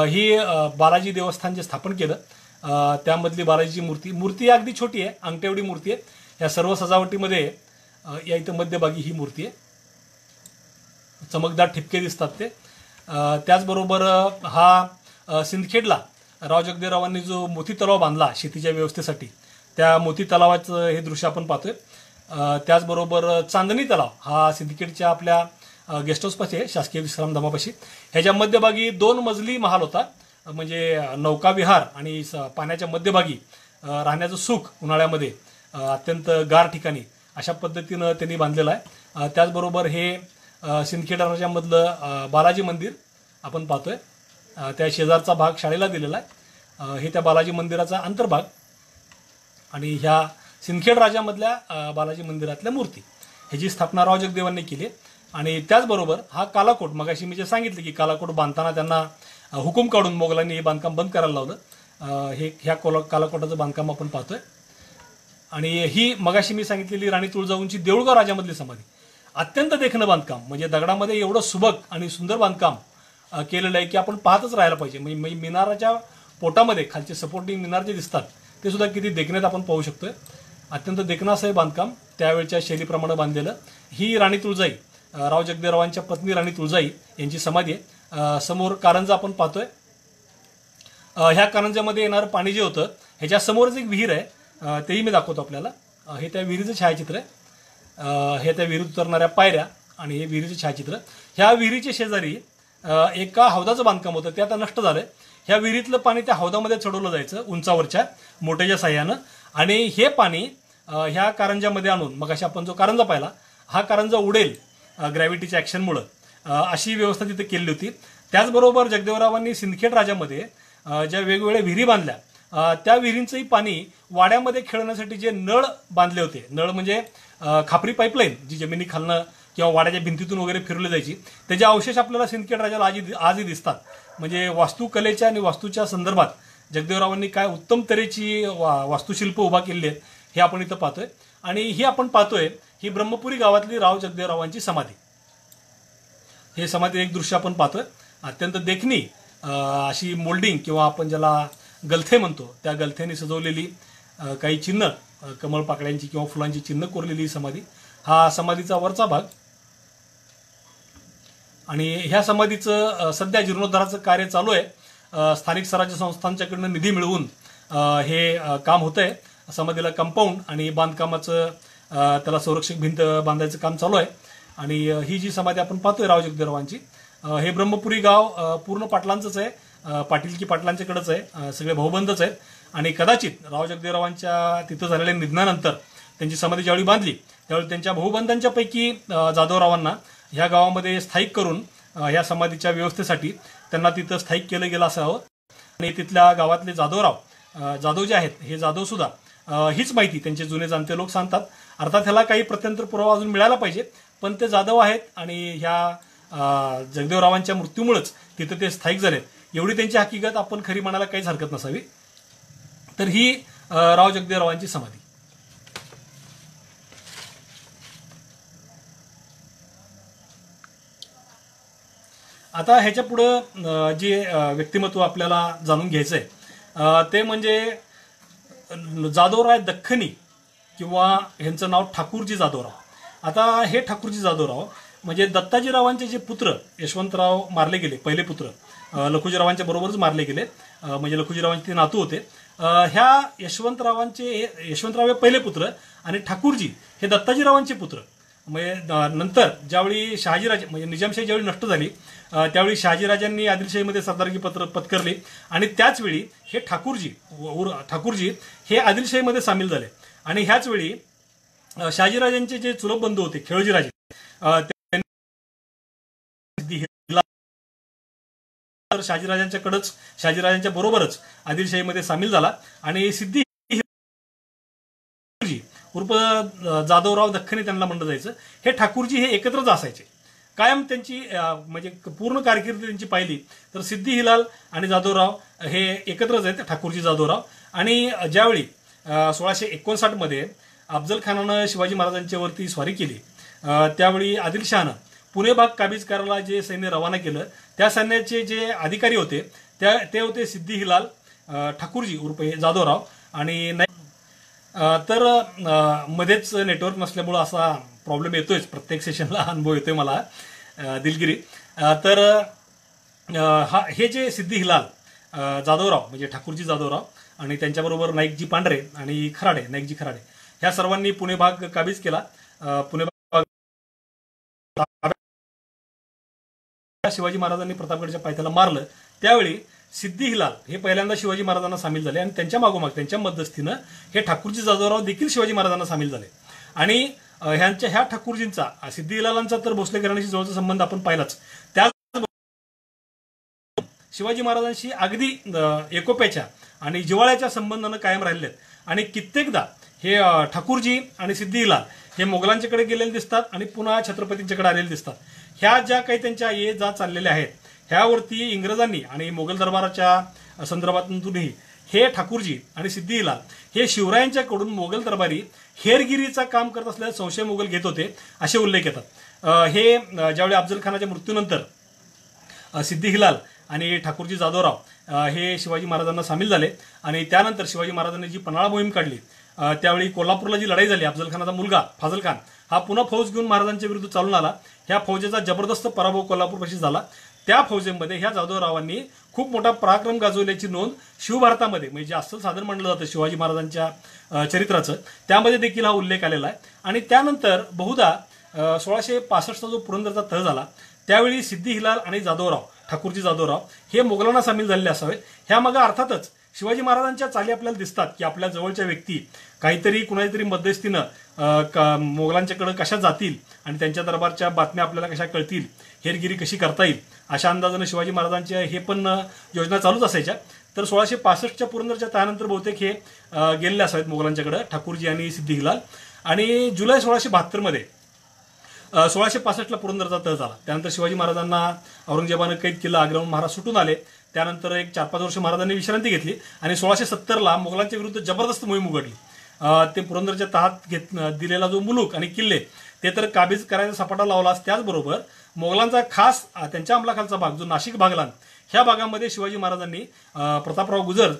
ही बालाजी देवस्थान जे स्थापन केलं त्यामधली बालाजीची मूर्ती अगदी छोटी आहे, अंगठ्याएवढी मूर्ती आहे. या सर्व सजावटीमध्ये या इथं मध्यभागी ही मूर्ती आहे. चमकदार ठिपके दिसतात ते. त्याचबरोबर हा सिंदखेडला राव जगदेवरावांनी जो मोती तलाव बांधला शेतीच्या व्यवस्थेसाठी त्या मोती तलावाचं हे दृश्य आपण पाहतोय. त्याचबरोबर चांदणी तलाव हा सिंदखेडच्या आपल्या गेस्ट हाऊसपाशी आहे, शासकीय विश्रामधामापाशी. ह्याच्या मध्यभागी 2 मजली महाल होता. म्हणजे नौका विहार आणि पाण्याच्या मध्यभागी राहण्याचं सुख उन्हाळ्यामध्ये अत्यंत गार ठिकाणी अशा पद्धतीनं त्यांनी बांधलेलं आहे. त्याचबरोबर हे सिंदखेड राजामधलं बालाजी मंदिर आपण पाहतोय. त्या शेजारचा भाग शाळेला दिलेला आहे. हे त्या बालाजी मंदिराचा अंतर्भाग आणि ह्या सिंदखेड राजामधल्या बालाजी मंदिरातल्या मूर्ती ह्याची स्थापना राव जगदेवांनी केली. आणि त्याचबरोबर हा कालाकोट, मगाशी मी जे सांगितलं की कालाकोट बांधताना त्यांना हुकूम काढून मोगलांनी हे बांधकाम बंद करायला लावलं. ह्या कालाकोटाचं बांधकाम आपण पाहतोय. आणि ही मगाशी मी सांगितलेली राणी तुळजाभवानीची देऊळगाव राजामधली समाधी अत्यंत देखणं बांधकाम, म्हणजे दगडामध्ये एवढं सुबक आणि सुंदर बांधकाम केलेलं आहे की आपण पाहतच राहायला पाहिजे. म्हणजे मिनाराच्या पोटामध्ये खालचे सपोर्टिंग मिनार जे दिसतात ते सुद्धा किती देखणेत आपण पाहू शकतोय. अत्यंत देखणं असं हे बांधकाम त्यावेळच्या शैलीप्रमाणे बांधलेलं. ही राणी तुळजाई, राव जगदेवरावांच्या पत्नी राणी तुळजाई यांची समाधी आहे. समोर कारंजा आपण पाहतोय. ह्या कारंजामध्ये येणारं पाणी जे होतं ह्याच्या समोरच एक विहीर आहे, तेही मी दाखवतो आपल्याला. हे त्या विहिरीचं छायाचित्र आहे. हे त्या विहिरीत उतरणाऱ्या पायऱ्या आणि हे विहिरीचं छायाचित्र. ह्या विहिरीच्या शेजारी एका हौदाचं बांधकाम होतं, ते आता नष्ट झालंय. ह्या विहिरीतलं पाणी त्या हौदामध्ये चढवलं जायचं उंचावरच्या मोठ्याच्या साह्यानं, आणि हे पाणी ह्या कारंजामध्ये आणून, मग अशी आपण जो कारंजा पाहिला, हा कारंजा उडेल ग्रॅव्हिटीच्या ॲक्शनमुळं, अशी व्यवस्था तिथे केली होती. त्याचबरोबर जगदेवरावांनी सिंदखेड राजामध्ये ज्या वेगवेगळ्या विहिरी बांधल्या त्या विहिरींचंही पाणी वाड्यामध्ये खेळण्यासाठी जे नळ बांधले होते, नळ म्हणजे खापरी पाईपलाईन जी जमिनी खालनं किंवा वाड्याच्या भिंतीतून वगैरे फिरवली जायची, त्याचे अवशेष आपल्याला सिंदखेड राजाला आजही दिसतात. म्हणजे वास्तुकलेच्या आणि वास्तूच्या संदर्भात जगदेवरावांनी काय उत्तम तऱ्हेची वास्तुशिल्प उभा केली आहेत हे आपण इथं पाहतोय. आणि ही आपण पाहतोय ही ब्रह्मपुरी गावातली राव जगदेवरावांची समाधी. हे समाधी एक दृश्य आपण पाहतोय. अत्यंत देखणी अशी मोल्डिंग किंवा आपण ज्याला गलथे म्हणतो त्या गलथ्याने सजवलेली काही चिन्ह, कमळ पाकळ्यांची किंवा फुलांची चिन्ह कोरलेली समाधी. हा समाधीचा वरचा भाग. आणि ह्या समाधीचं सध्या जीर्णोद्धाराचं कार्य चालू आहे. स्थानिक स्वराज्य संस्थांच्याकडनं निधी मिळवून हे काम होत आहे. समाधीला कंपाऊंड आणि बांधकामाचं त्याला संरक्षक भिंत बांधायचं काम चालू आहे. आणि ही जी समाधी आपण पाहतोय राव जगदेवरावांची, हे ब्रह्मपुरी गाव पूर्ण पाटलांचंच आहे, पाटील की पाटलांच्याकडेच आहे, सगळे भाऊबंदच आहेत. आणि कदाचित राव जगदेवरावांच्या तिथं झालेल्या निधनानंतर त्यांची समाधी ज्यावेळी बांधली त्यावेळी त्यांच्या भाऊबंदांच्या पैकी जाधवरावांना ह्या गावामध्ये स्थायिक करून ह्या समाधीच्या व्यवस्थेसाठी त्यांना तिथं स्थायिक केलं गेलं असावं. आणि तिथल्या गावातले जाधव जे आहेत हे जाधव सुद्धा हीच माहिती त्यांचे जुने जाणते लोक सांगतात. अर्थात ह्याला काही प्रत्यंतर पुरावा अजून मिळायला पाहिजे, पण ते जाधव आहेत आणि ह्या जगदेवरावांच्या मृत्यूमुळेच तिथं ते स्थायिक झालेत, एवढी त्यांची हकीकत आपण खरी म्हणायला काहीच हरकत नसावी. तर ही राव जगदेवरावांची समाधी. आता ह्याच्या पुढं जे व्यक्तिमत्व आपल्याला जाणून घ्यायचंय ते म्हणजे जाधवराय दख्खनी किंवा ह्यांचं नाव ठाकूरजी जाधवराव. आता हे ठाकूरजी जाधवराव म्हणजे दत्ताजीरावांचे जे पुत्र यशवंतराव मारले गेले, पहिले पुत्र लखुजीरावांच्या बरोबरच मारले गेले, म्हणजे लखुजीरावांचे ते नातू होते. ह्या यशवंतराव हे पहिले पुत्र आणि ठाकूरजी हे दत्ताजीरावांचे पुत्र. म्हणजे नंतर ज्यावेळी शहाजीराजे म्हणजे निजामशाही ज्यावेळी नष्ट झाली त्यावेळी शहाजीराजांनी आदिलशाहीमध्ये सरदारकी पत्करली आणि त्याच वेळी हे ठाकूरजी हे आदिलशाहीमध्ये सामील झाले. आणि ह्याच वेळी शहाजीराजांचे जे चुलत बंधू होते खेळजीराजे शहाजीराजांच्या बरोबरच आदिलशाहीमध्ये सामील झाला. आणि सिद्धी उर्फ जाधवराव दख्खनी त्यांना म्हणलं जायचं. हे ठाकूरजी हे एकत्रच असायचे कायम. त्यांची म्हणजे पूर्ण कारकीर्द त्यांची पाहिली तर सिद्धी हिलाल आणि जाधवराव हे एकत्रच आहेत, ठाकूरजी जाधवराव. आणि ज्यावेळी 1659 मध्ये अफजल खानानं शिवाजी महाराजांच्या वरती स्वारी केली त्यावेळी आदिलशहानं पुणे भाग काबीज करायला जे सैन्य रवाना केलं त्या सैन्याचे जे अधिकारी होते ते होते सिद्धी हिलाल, ठाकूरजी उर्फ जाधवराव. आणि तर मध्येच नेटवर्क नसल्यामुळं असा प्रॉब्लेम येतोयच, प्रत्येक सेशनला अनुभव येतोय मला दिलगिरी. तर हे जे सिद्धी हिलाल जाधवराव म्हणजे ठाकूरजी जाधवराव आणि त्यांच्याबरोबर नाईकजी पांढरे आणि नाईकजी खराडे ह्या सर्वांनी पुणे भाग काबीज केला. पुणे भाग शिवाजी महाराजांनी प्रतापगडच्या पायथ्याला मारलं त्यावेळी सिद्धी हिलाल हे पहिल्यांदा शिवाजी महाराजांना सामील झाले आणि त्यांच्या मागोमाग त्यांच्या मध्यस्थीनं हे ठाकूरजी जाधवराव देखील शिवाजी महाराजांना सामील झाले. आणि ह्या ठाकूरजींचा सिद्धी हिलालांचा तर भोसले घराण्याशी जवळचा संबंध आपण पाहिलाच. त्या शिवाजी महाराजांशी अगदी एकोप्याच्या आणि जिव्हाळ्याच्या संबंधानं कायम राहिलेत आणि कित्येकदा हे ठाकूरजी आणि सिद्धिलाल हे मोगलांच्याकडे गेलेले दिसतात आणि पुन्हा छत्रपतींच्याकडे आलेले दिसतात. ह्या ज्या काही त्यांच्या ये जा चाललेल्या आहेत ह्यावरती इंग्रजांनी आणि मोगल दरबाराच्या संदर्भातूनही हे ठाकूरजी आणि सिद्धिलाल हे शिवरायांच्याकडून मोगल दरबारी हेरगिरीचा काम करत असल्याचा संशय मोगल घेत होते असे उल्लेख येतात. हे ज्यावेळी अफजल खानाच्या मृत्यूनंतर सिद्धिलाल आणि ठाकूरजी जाधवराव हे शिवाजी महाराजांना सामील झाले आणि त्यानंतर शिवाजी महाराजांनी जी पन्हाळा मोहीम काढली त्यावेळी कोल्हापूरला जी लढाई झाली, अफजल खानाचा मुलगा फाजल खान हा पुन्हा फौज घेऊन महाराजांच्या विरुद्ध चालून आला. ह्या फौजेचा जबरदस्त पराभव कोल्हापूरपाशी झाला. त्या फौजेमध्ये ह्या जाधवरावांनी खूप मोठा पराक्रम गाजवल्याची नोंद शिवभारतामध्ये म्हणजे अस्सल साधन म्हणलं जातं शिवाजी महाराजांच्या चरित्राचं त्यामध्ये देखील हा उल्लेख आलेला आहे. आणि त्यानंतर बहुधा 1665चा जो पुरंदरचा तह झाला त्यावेळी सिद्धिलाल आणि जाधवराव ठाकूरजी जाधवराव हे मोगलांना सामील झालेले असावे. ह्या मागे अर्थातच शिवाजी महाराजांच्या चाली आपल्याला दिसतात की आपल्या जवळच्या व्यक्ती काहीतरी कुणाच्या तरी मध्यस्थीनं मोगलांच्याकडे कशा जातील आणि त्यांच्या दरबारच्या बातम्या आपल्याला कशा कळतील, हेरगिरी कशी करता येईल अशा अंदाजानं शिवाजी महाराजांच्या हे पण योजना चालूच असायच्या. तर 1665च्या पुरंदरच्या त्यानंतर बहुतेक हे गेलेले असावेत मोगलांच्याकडे ठाकूरजी आणि सिद्धिलाल. आणि जुलै 1672 1665ला पुरंदरचा तह झाला. त्यानंतर शिवाजी महाराजांना औरंगजेबानं कैद केलं, आग्र्याहून महाराज सुटून आले. त्यानंतर एक 4-5 वर्ष महाराजांनी विश्रांती घेतली आणि 1670ला मोगलांच्या विरुद्ध जबरदस्त मोहीम उघडली. ते पुरंदरच्या तहात दिलेला जो मुलूक आणि किल्ले ते तर काबीज करायचा सपाटा लावलाच, त्याचबरोबर मोगलांचा खास त्यांच्या अंमलाखालचा भाग जो नाशिक भागला ह्या भागामध्ये शिवाजी महाराजांनी प्रतापराव गुजर,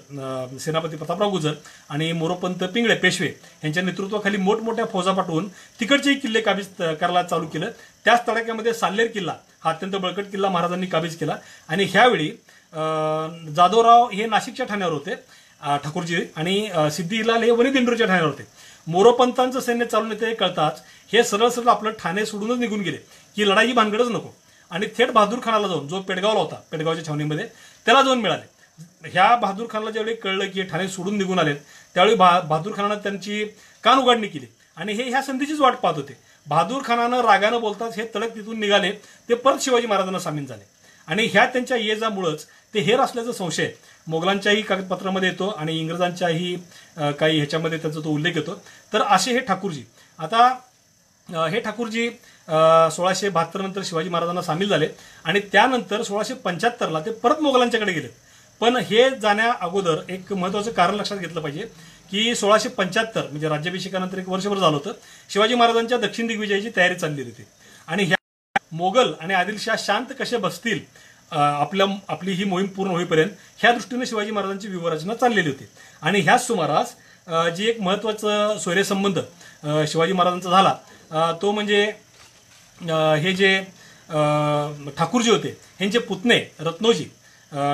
सेनापती प्रतापराव गुजर आणि मोरोपंत पिंगळे पेशवे यांच्या नेतृत्वाखाली मोठमोठ्या फौजा पाठवून तिकडचेही किल्ले काबीज करायला चालू केलं. त्याच तडाख्यामध्ये साल्हेर किल्ला हा अत्यंत बळकट किल्ला महाराजांनी काबीज केला. आणि ह्यावेळी जाधवराव हे नाशिकच्या ठाण्यावर होते ठाकूरजी आणि सिद्धिलाल हे वणीदिंडूरच्या ठाण्यावर होते. मोरोपंतांचं सैन्य चालून येते कळताच हे सरळ सरळ आपलं ठाणे सोडूनच निघून गेले की लढाई भानगडच नको आणि थेट बहादूर खानाला जाऊन, जो पेडगावला होता, पेडगावच्या छावणीमध्ये त्याला जाऊन मिळाले. ह्या बहादूर खानाला ज्यावेळी कळलं की ठाणे सोडून निघून आले त्यावेळी बहादूर खानानं त्यांची कान उघडणी केली आणि हे ह्या संधीचीच वाट पाहत होते. बहादूर खानानं रागानं बोलताच हे तडक तिथून निघाले, ते परत शिवाजी महाराजांना सामील झाले आणि ह्या त्यांच्या येजामुळंच ते हेर असल्याचा संशय मोगलांच्याही कागदपत्रामध्ये येतो आणि इंग्रजांच्याही काही ह्याच्यामध्ये त्यांचा तो उल्लेख येतो. तर असे हे ठाकूरजी, आता हे ठाकूरजी 1672 नंतर शिवाजी महाराजांना सामील झाले आणि त्यानंतर 1675ला ते परत मोगलांच्याकडे गेले. पण हे जाण्या अगोदर एक महत्वाचं कारण लक्षात घेतलं पाहिजे की 1675 म्हणजे राज्याभिषेकानंतर एक वर्षभर झालं होतं, शिवाजी महाराजांच्या दक्षिण दिग्विजयाची तयारी चालली होती आणि ह्या मोगल आणि आदिलशाह शांत कसे बसतील आपली ही मोहीम पूर्ण होईपर्यंत ह्या दृष्टीने शिवाजी महाराजांची व्यूहरचना चाललेली होती. आणि ह्याच सुमारास जी एक महत्वाचं सोयरेसंबंध शिवाजी महाराजांचा झाला तो म्हणजे हे जे ठाकूरजी होते ह्यांचे पुतणे रत्नोजी,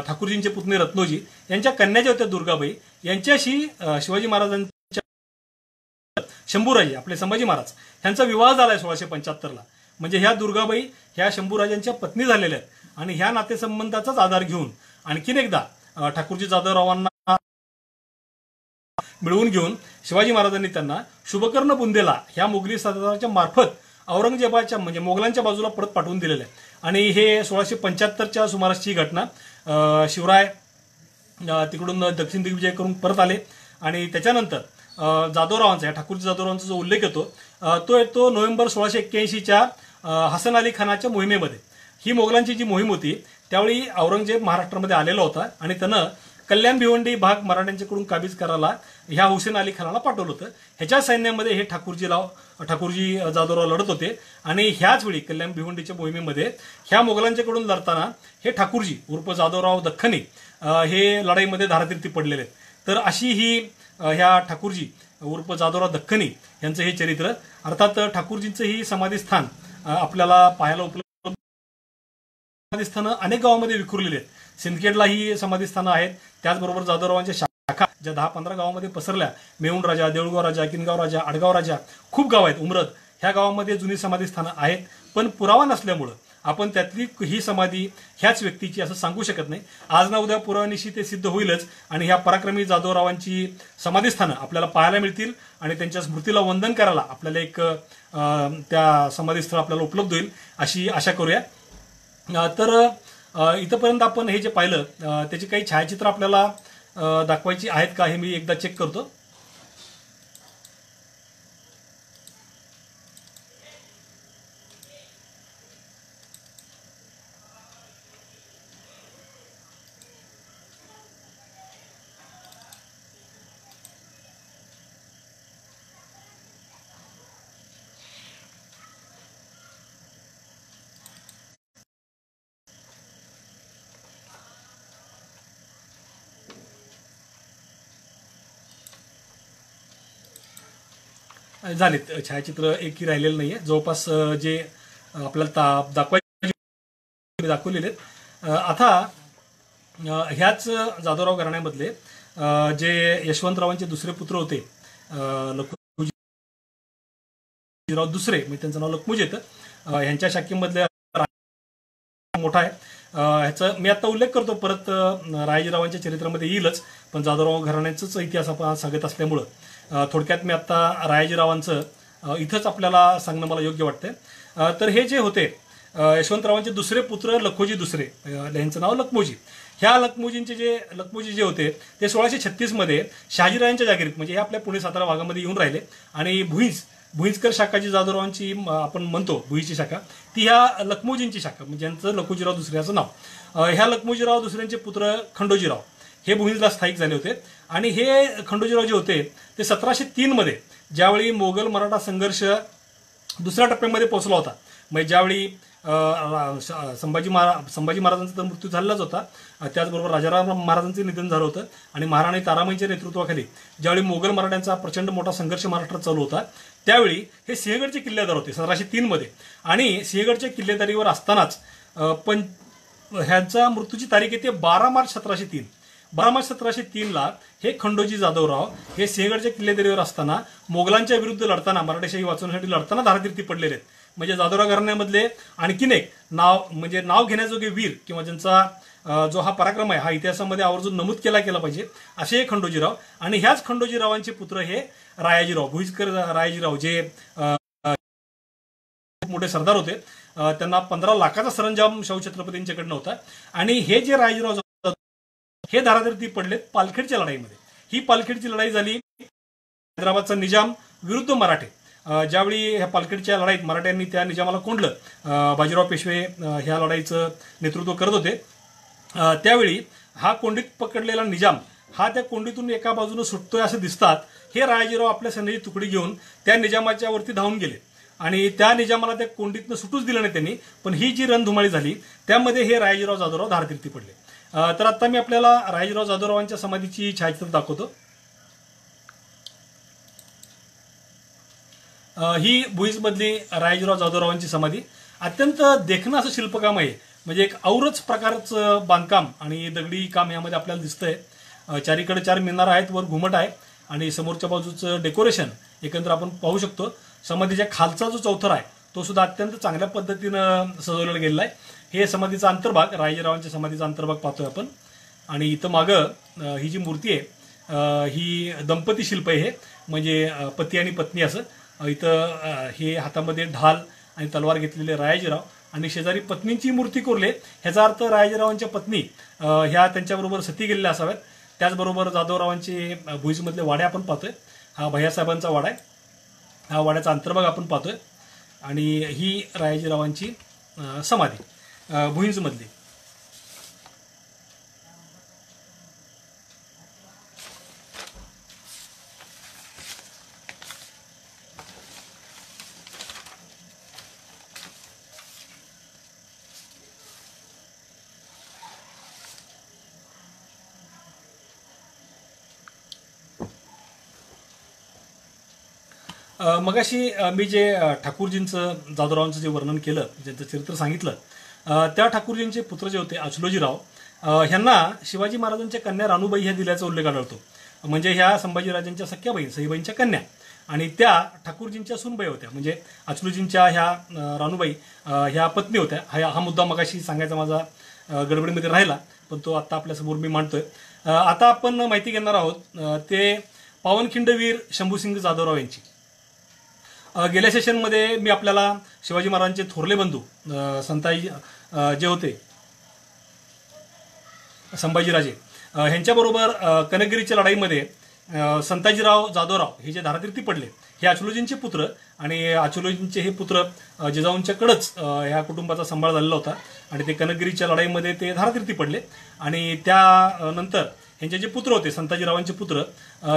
ठाकूरजींचे पुतणे रत्नोजी यांच्या कन्या ज्या होत्या दुर्गाबाई यांच्याशी शिवाजी महाराजांच्या शंभूराजे आपले संभाजी महाराज यांचा विवाह झालाय 1675ला. म्हणजे ह्या दुर्गाबाई ह्या शंभूराजांच्या पत्नी झालेल्या आहेत आणि ह्या नातेसंबंधाचाच आधार घेऊन आणखीन एकदा ठाकूरजी जाधवरावांना मिळवून घेऊन शिवाजी महाराजांनी त्यांना शुभकर्ण बुंदेला ह्या मोगली सरदाराच्या मार्फत औरंगजेबाच्या म्हणजे मोगलांच्या बाजूला परत पाठवून दिलेलं आहे. आणि हे 1675च्या सुमारासची घटना. शिवराय तिकडून दक्षिण दिग्विजय करून परत आले आणि त्याच्यानंतर जाधवरावांचा ठाकूरजी जाधवरावांचा जो उल्लेख येतो तो येतो नोव्हेंबर 1681च्या हसन अली खानाच्या मोहिमेमध्ये. ही मोगलांची जी मोहीम होती त्यावेळी औरंगजेब महाराष्ट्रामध्ये आलेला होता आणि त्यानं कल्याण भिवंडी भाग मराठ्यांच्याकडून काबीज करायला ह्या हुसेन अली खानाला पाठवलं होतं. ह्याच्या सैन्यामध्ये हे ठाकूरजी जाधवराव लढत होते आणि ह्याच वेळी कल्याण भिवंडीच्या मोहिमेमध्ये ह्या मोगलांच्याकडून लढताना हे ठाकूरजी उर्फ जाधवराव दख्खनी हे लढाईमध्ये धारातीर्थी पडलेले आहेत. तर अशी ही ह्या ठाकूरजी उर्फ जाधवराव दख्खनी यांचं हे चरित्र. अर्थात ठाकूरजींचं ही समाधीस्थान आपल्याला पाहायला उपलब्ध. समाधीस्थानं अनेक गावांमध्ये विखुरलेली आहेत. सिंदखेडला ही समाधीस्थानं आहेत. त्याचबरोबर जाधवरावांच्या शाखा ज्या 10-15 गावांमध्ये पसरल्या, मेहुण राजा, देऊळगाव राजा, किनगाव राजा, आडगाव राजा, खूप गाव आहेत. उमरद ह्या गावांमध्ये जुनी समाधीस्थानं आहेत. पण पुरावा नसल्यामुळं आपण त्यातली ही समाधी ह्याच व्यक्तीची असं सांगू शकत नाही. आज ना उद्या पुरावानिशी ते सिद्ध होईलच आणि ह्या पराक्रमी जाधवरावांची समाधीस्थानं आपल्याला पाहायला मिळतील आणि त्यांच्या स्मृतीला वंदन करायला आपल्याला एक त्या समाधीस्थळ आपल्याला उपलब्ध होईल अशी आशा करूया. तर इथंपर्यंत आपण हे जे पाहिलं त्याची काही छायाचित्र आपल्याला दाखवायची आहेत का हे मी एकदा चेक करतो. झालेत, छायाचित्र एकही राहिलेलं नाहीये. जवळपास जे आपल्याला दाखवलेले आहेत. आता ह्याच जाधवराव घराण्यामधले जे यशवंतरावांचे दुसरे पुत्र होते लखुजीराव दुसरे, मी त्यांचं नाव लखमुजी येतं, ह्यांच्या शाखेमधले मोठा आहे. ह्याचा मी आता उल्लेख करतो, परत रायाजीरावांच्या चरित्रामध्ये येईलच, पण जाधवराव घराण्याचाच इतिहास आपण सांगत असल्यामुळं थोडक्यात मी आता रायाजीरावांचं इथंच आपल्याला सांगणं मला योग्य वाटतंय. तर हे जे होते यशवंतरावांचे दुसरे पुत्र लखोजी दुसरे, यांचं नाव लखमोजी. ह्या लखमोजी जे होते ते 1636 मध्ये शहाजीरावांच्या जागिरीत, म्हणजे हे आपल्या पुणे सातारा भागामध्ये येऊन राहिले. आणि भुईंजकर शाखा जी जाधवरावांची आपण म्हणतो भुईची शाखा, ती ह्या लखमोजींची शाखा, म्हणजे ज्यांचं लखोजीराव दुसऱ्याचं नाव. ह्या लखमोजीराव दुसऱ्यांचे पुत्र खंडोजीराव हे भुईंजला स्थायिक झाले होते. आणि हे खंडोजीराव जे होते ते 1703 मध्ये ज्यावेळी मोगल मराठा संघर्ष दुसऱ्या टप्प्यामध्ये पोहोचला होता, म्हणजे ज्यावेळी संभाजी महाराजांचा तर मृत्यू झालेलाच होता, त्याचबरोबर राजाराम महाराजांचे निधन झालं होतं, आणि महाराणी ताराबाईंच्या नेतृत्वाखाली ज्यावेळी मोगल मराठ्यांचा प्रचंड मोठा संघर्ष महाराष्ट्रात चालू होता, त्यावेळी हे सिंहगडचे किल्लेदार होते 1703 मध्ये. आणि सिंहगडच्या किल्लेदारीवर असतानाच पण ह्यांचा मृत्यूची तारीख येते 12 मार्च 1703. 12 मार्च 1703ला हे खंडोजी जाधवराव हे सिंहगडच्या किल्लेदारीवर असताना मोगलांच्या विरुद्ध लढताना, मराठेशाही वाचवण्यासाठी लढताना धारातीर्थी पडलेले आहेत. म्हणजे जाधवराव घराण्यामधले आणखीन एक नाव घेण्याजोगे वीर किंवा ज्यांचा जो हा पराक्रम आहे हा इतिहासामध्ये आवर्जून नमूद केला पाहिजे, असे हे खंडोजीराव. आणि ह्याच खंडोजीरावांचे पुत्र हे रायाजीराव, भुईंजकर रायाजीराव, जे मोठे सरदार होते. त्यांना 15 लाखाचा सरंजाम शाहू छत्रपतींच्याकडनं होता. आणि हे जे रायाजीराव हे धारातीर्थी पडलेत पालखेडच्या लढाईमध्ये. ही पालखेडची लढाई झाली हैदराबादचा निजाम विरुद्ध मराठे. ज्यावेळी ह्या पालखेडच्या लढाईत मराठ्यांनी त्या निजामाला कोंडलं, बाजीराव पेशवे ह्या लढाईचं नेतृत्व करत होते. त्यावेळी हा कोंडीत पकडलेला निजाम हा त्या कोंडीतून एका बाजूने सुटतोय असं दिसतात हे रायाजीराव आपल्या सैन्याची तुकडी घेऊन त्या निजामाच्या वरती धावून गेले. आणि त्या निजामाला त्या कोंडीतनं सुटूच दिलं नाही त्यांनी. पण ही जी रणधुमाळी झाली त्यामध्ये हे रायाजीराव जाधवराव धारातीर्थी पडले. तर आता मी आपल्याला रायाजीराव जाधवरावांच्या समाधीची छायाचित्र दाखवतो. ही भुईंजमधली रायाजीराव जाधवरावांची समाधी. अत्यंत देखणं असं शिल्पकाम आहे, म्हणजे एक औरच प्रकारचं बांधकाम आणि दगडी काम यामध्ये आपल्याला दिसतंय. चारीकडे 4 मिनार आहेत, वर घुमट आहे, आणि समोरच्या बाजूचं डेकोरेशन एकंदर आपण पाहू शकतो. समाधीच्या खालचा जो चौथरा आहे तो सुद्धा अत्यंत चांगल्या पद्धतीनं सजवलेला गेलेला आहे. हे समाधीचा अंतर्भाग, रायाजीरावांच्या समाधीचा अंतर्भाग पाहतोय आपण. आणि इथं मागं ही जी मूर्ती आहे ही दंपती शिल्प आहे, हे म्हणजे पती आणि पत्नी असं. इथं हे हातामध्ये ढाल आणि तलवार घेतलेले रायाजीराव, आणि शेजारी पत्नींची मूर्ती कोरले. ह्याचा अर्थ रायाजीरावांच्या पत्नी ह्या त्यांच्याबरोबर सती गेलेल्या असाव्यात. त्याचबरोबर जाधवरावांचे भुईंजमधले वाडे आपण पाहतोय. हा भैयासाहेबांचा वाडा आहे. हा वाड्याचा अंतर्भाग आपण पाहतोय. आणि ही रायाजीरावांची समाधी भुईंजमधली. मगाशी मी जे ठाकूरजींचं जाधवरावांचं जे वर्णन केलं, ज्यांचं चरित्र सांगितलं, त्या ठाकूरजींचे पुत्र जे होते अचलोजीराव, ह्यांना शिवाजी महाराजांच्या कन्या रानूबाई ह्या दिल्याचा उल्लेख आढळतो. म्हणजे ह्या संभाजीराजांच्या सख्या बहीण सईबाईंच्या कन्या, आणि त्या ठाकूरजींच्या सूनबाई होत्या. म्हणजे अचलोजींच्या ह्या रानूबाई ह्या पत्नी होत्या. हा मुद्दा मगाशी सांगायचा माझा गडबडीमध्ये राहिला, पण तो आता आपल्यासमोर मी मांडतोय. आता आपण माहिती घेणार आहोत ते पावनखिंडवीर शंभूसिंग जाधवराव यांची. गेल्या सेशनमध्ये मी आपल्याला शिवाजी महाराजांचे थोरले बंधू संताजी जे होते संभाजीराजे ह्यांच्याबरोबर कनकगिरीच्या लढाईमध्ये संताजीराव जाधवराव हे जे धारातीर्थी पडले हे अचलोजींचे पुत्र आणि अचलोजींचे हे पुत्र जिजाऊंच्याकडंच ह्या कुटुंबाचा सांभाळ झालेला होता आणि ते कनकगिरीच्या लढाईमध्ये ते धारातीर्थी पडले आणि त्यानंतर ह्यांचे जे पुत्र होते संताजीरावांचे पुत्र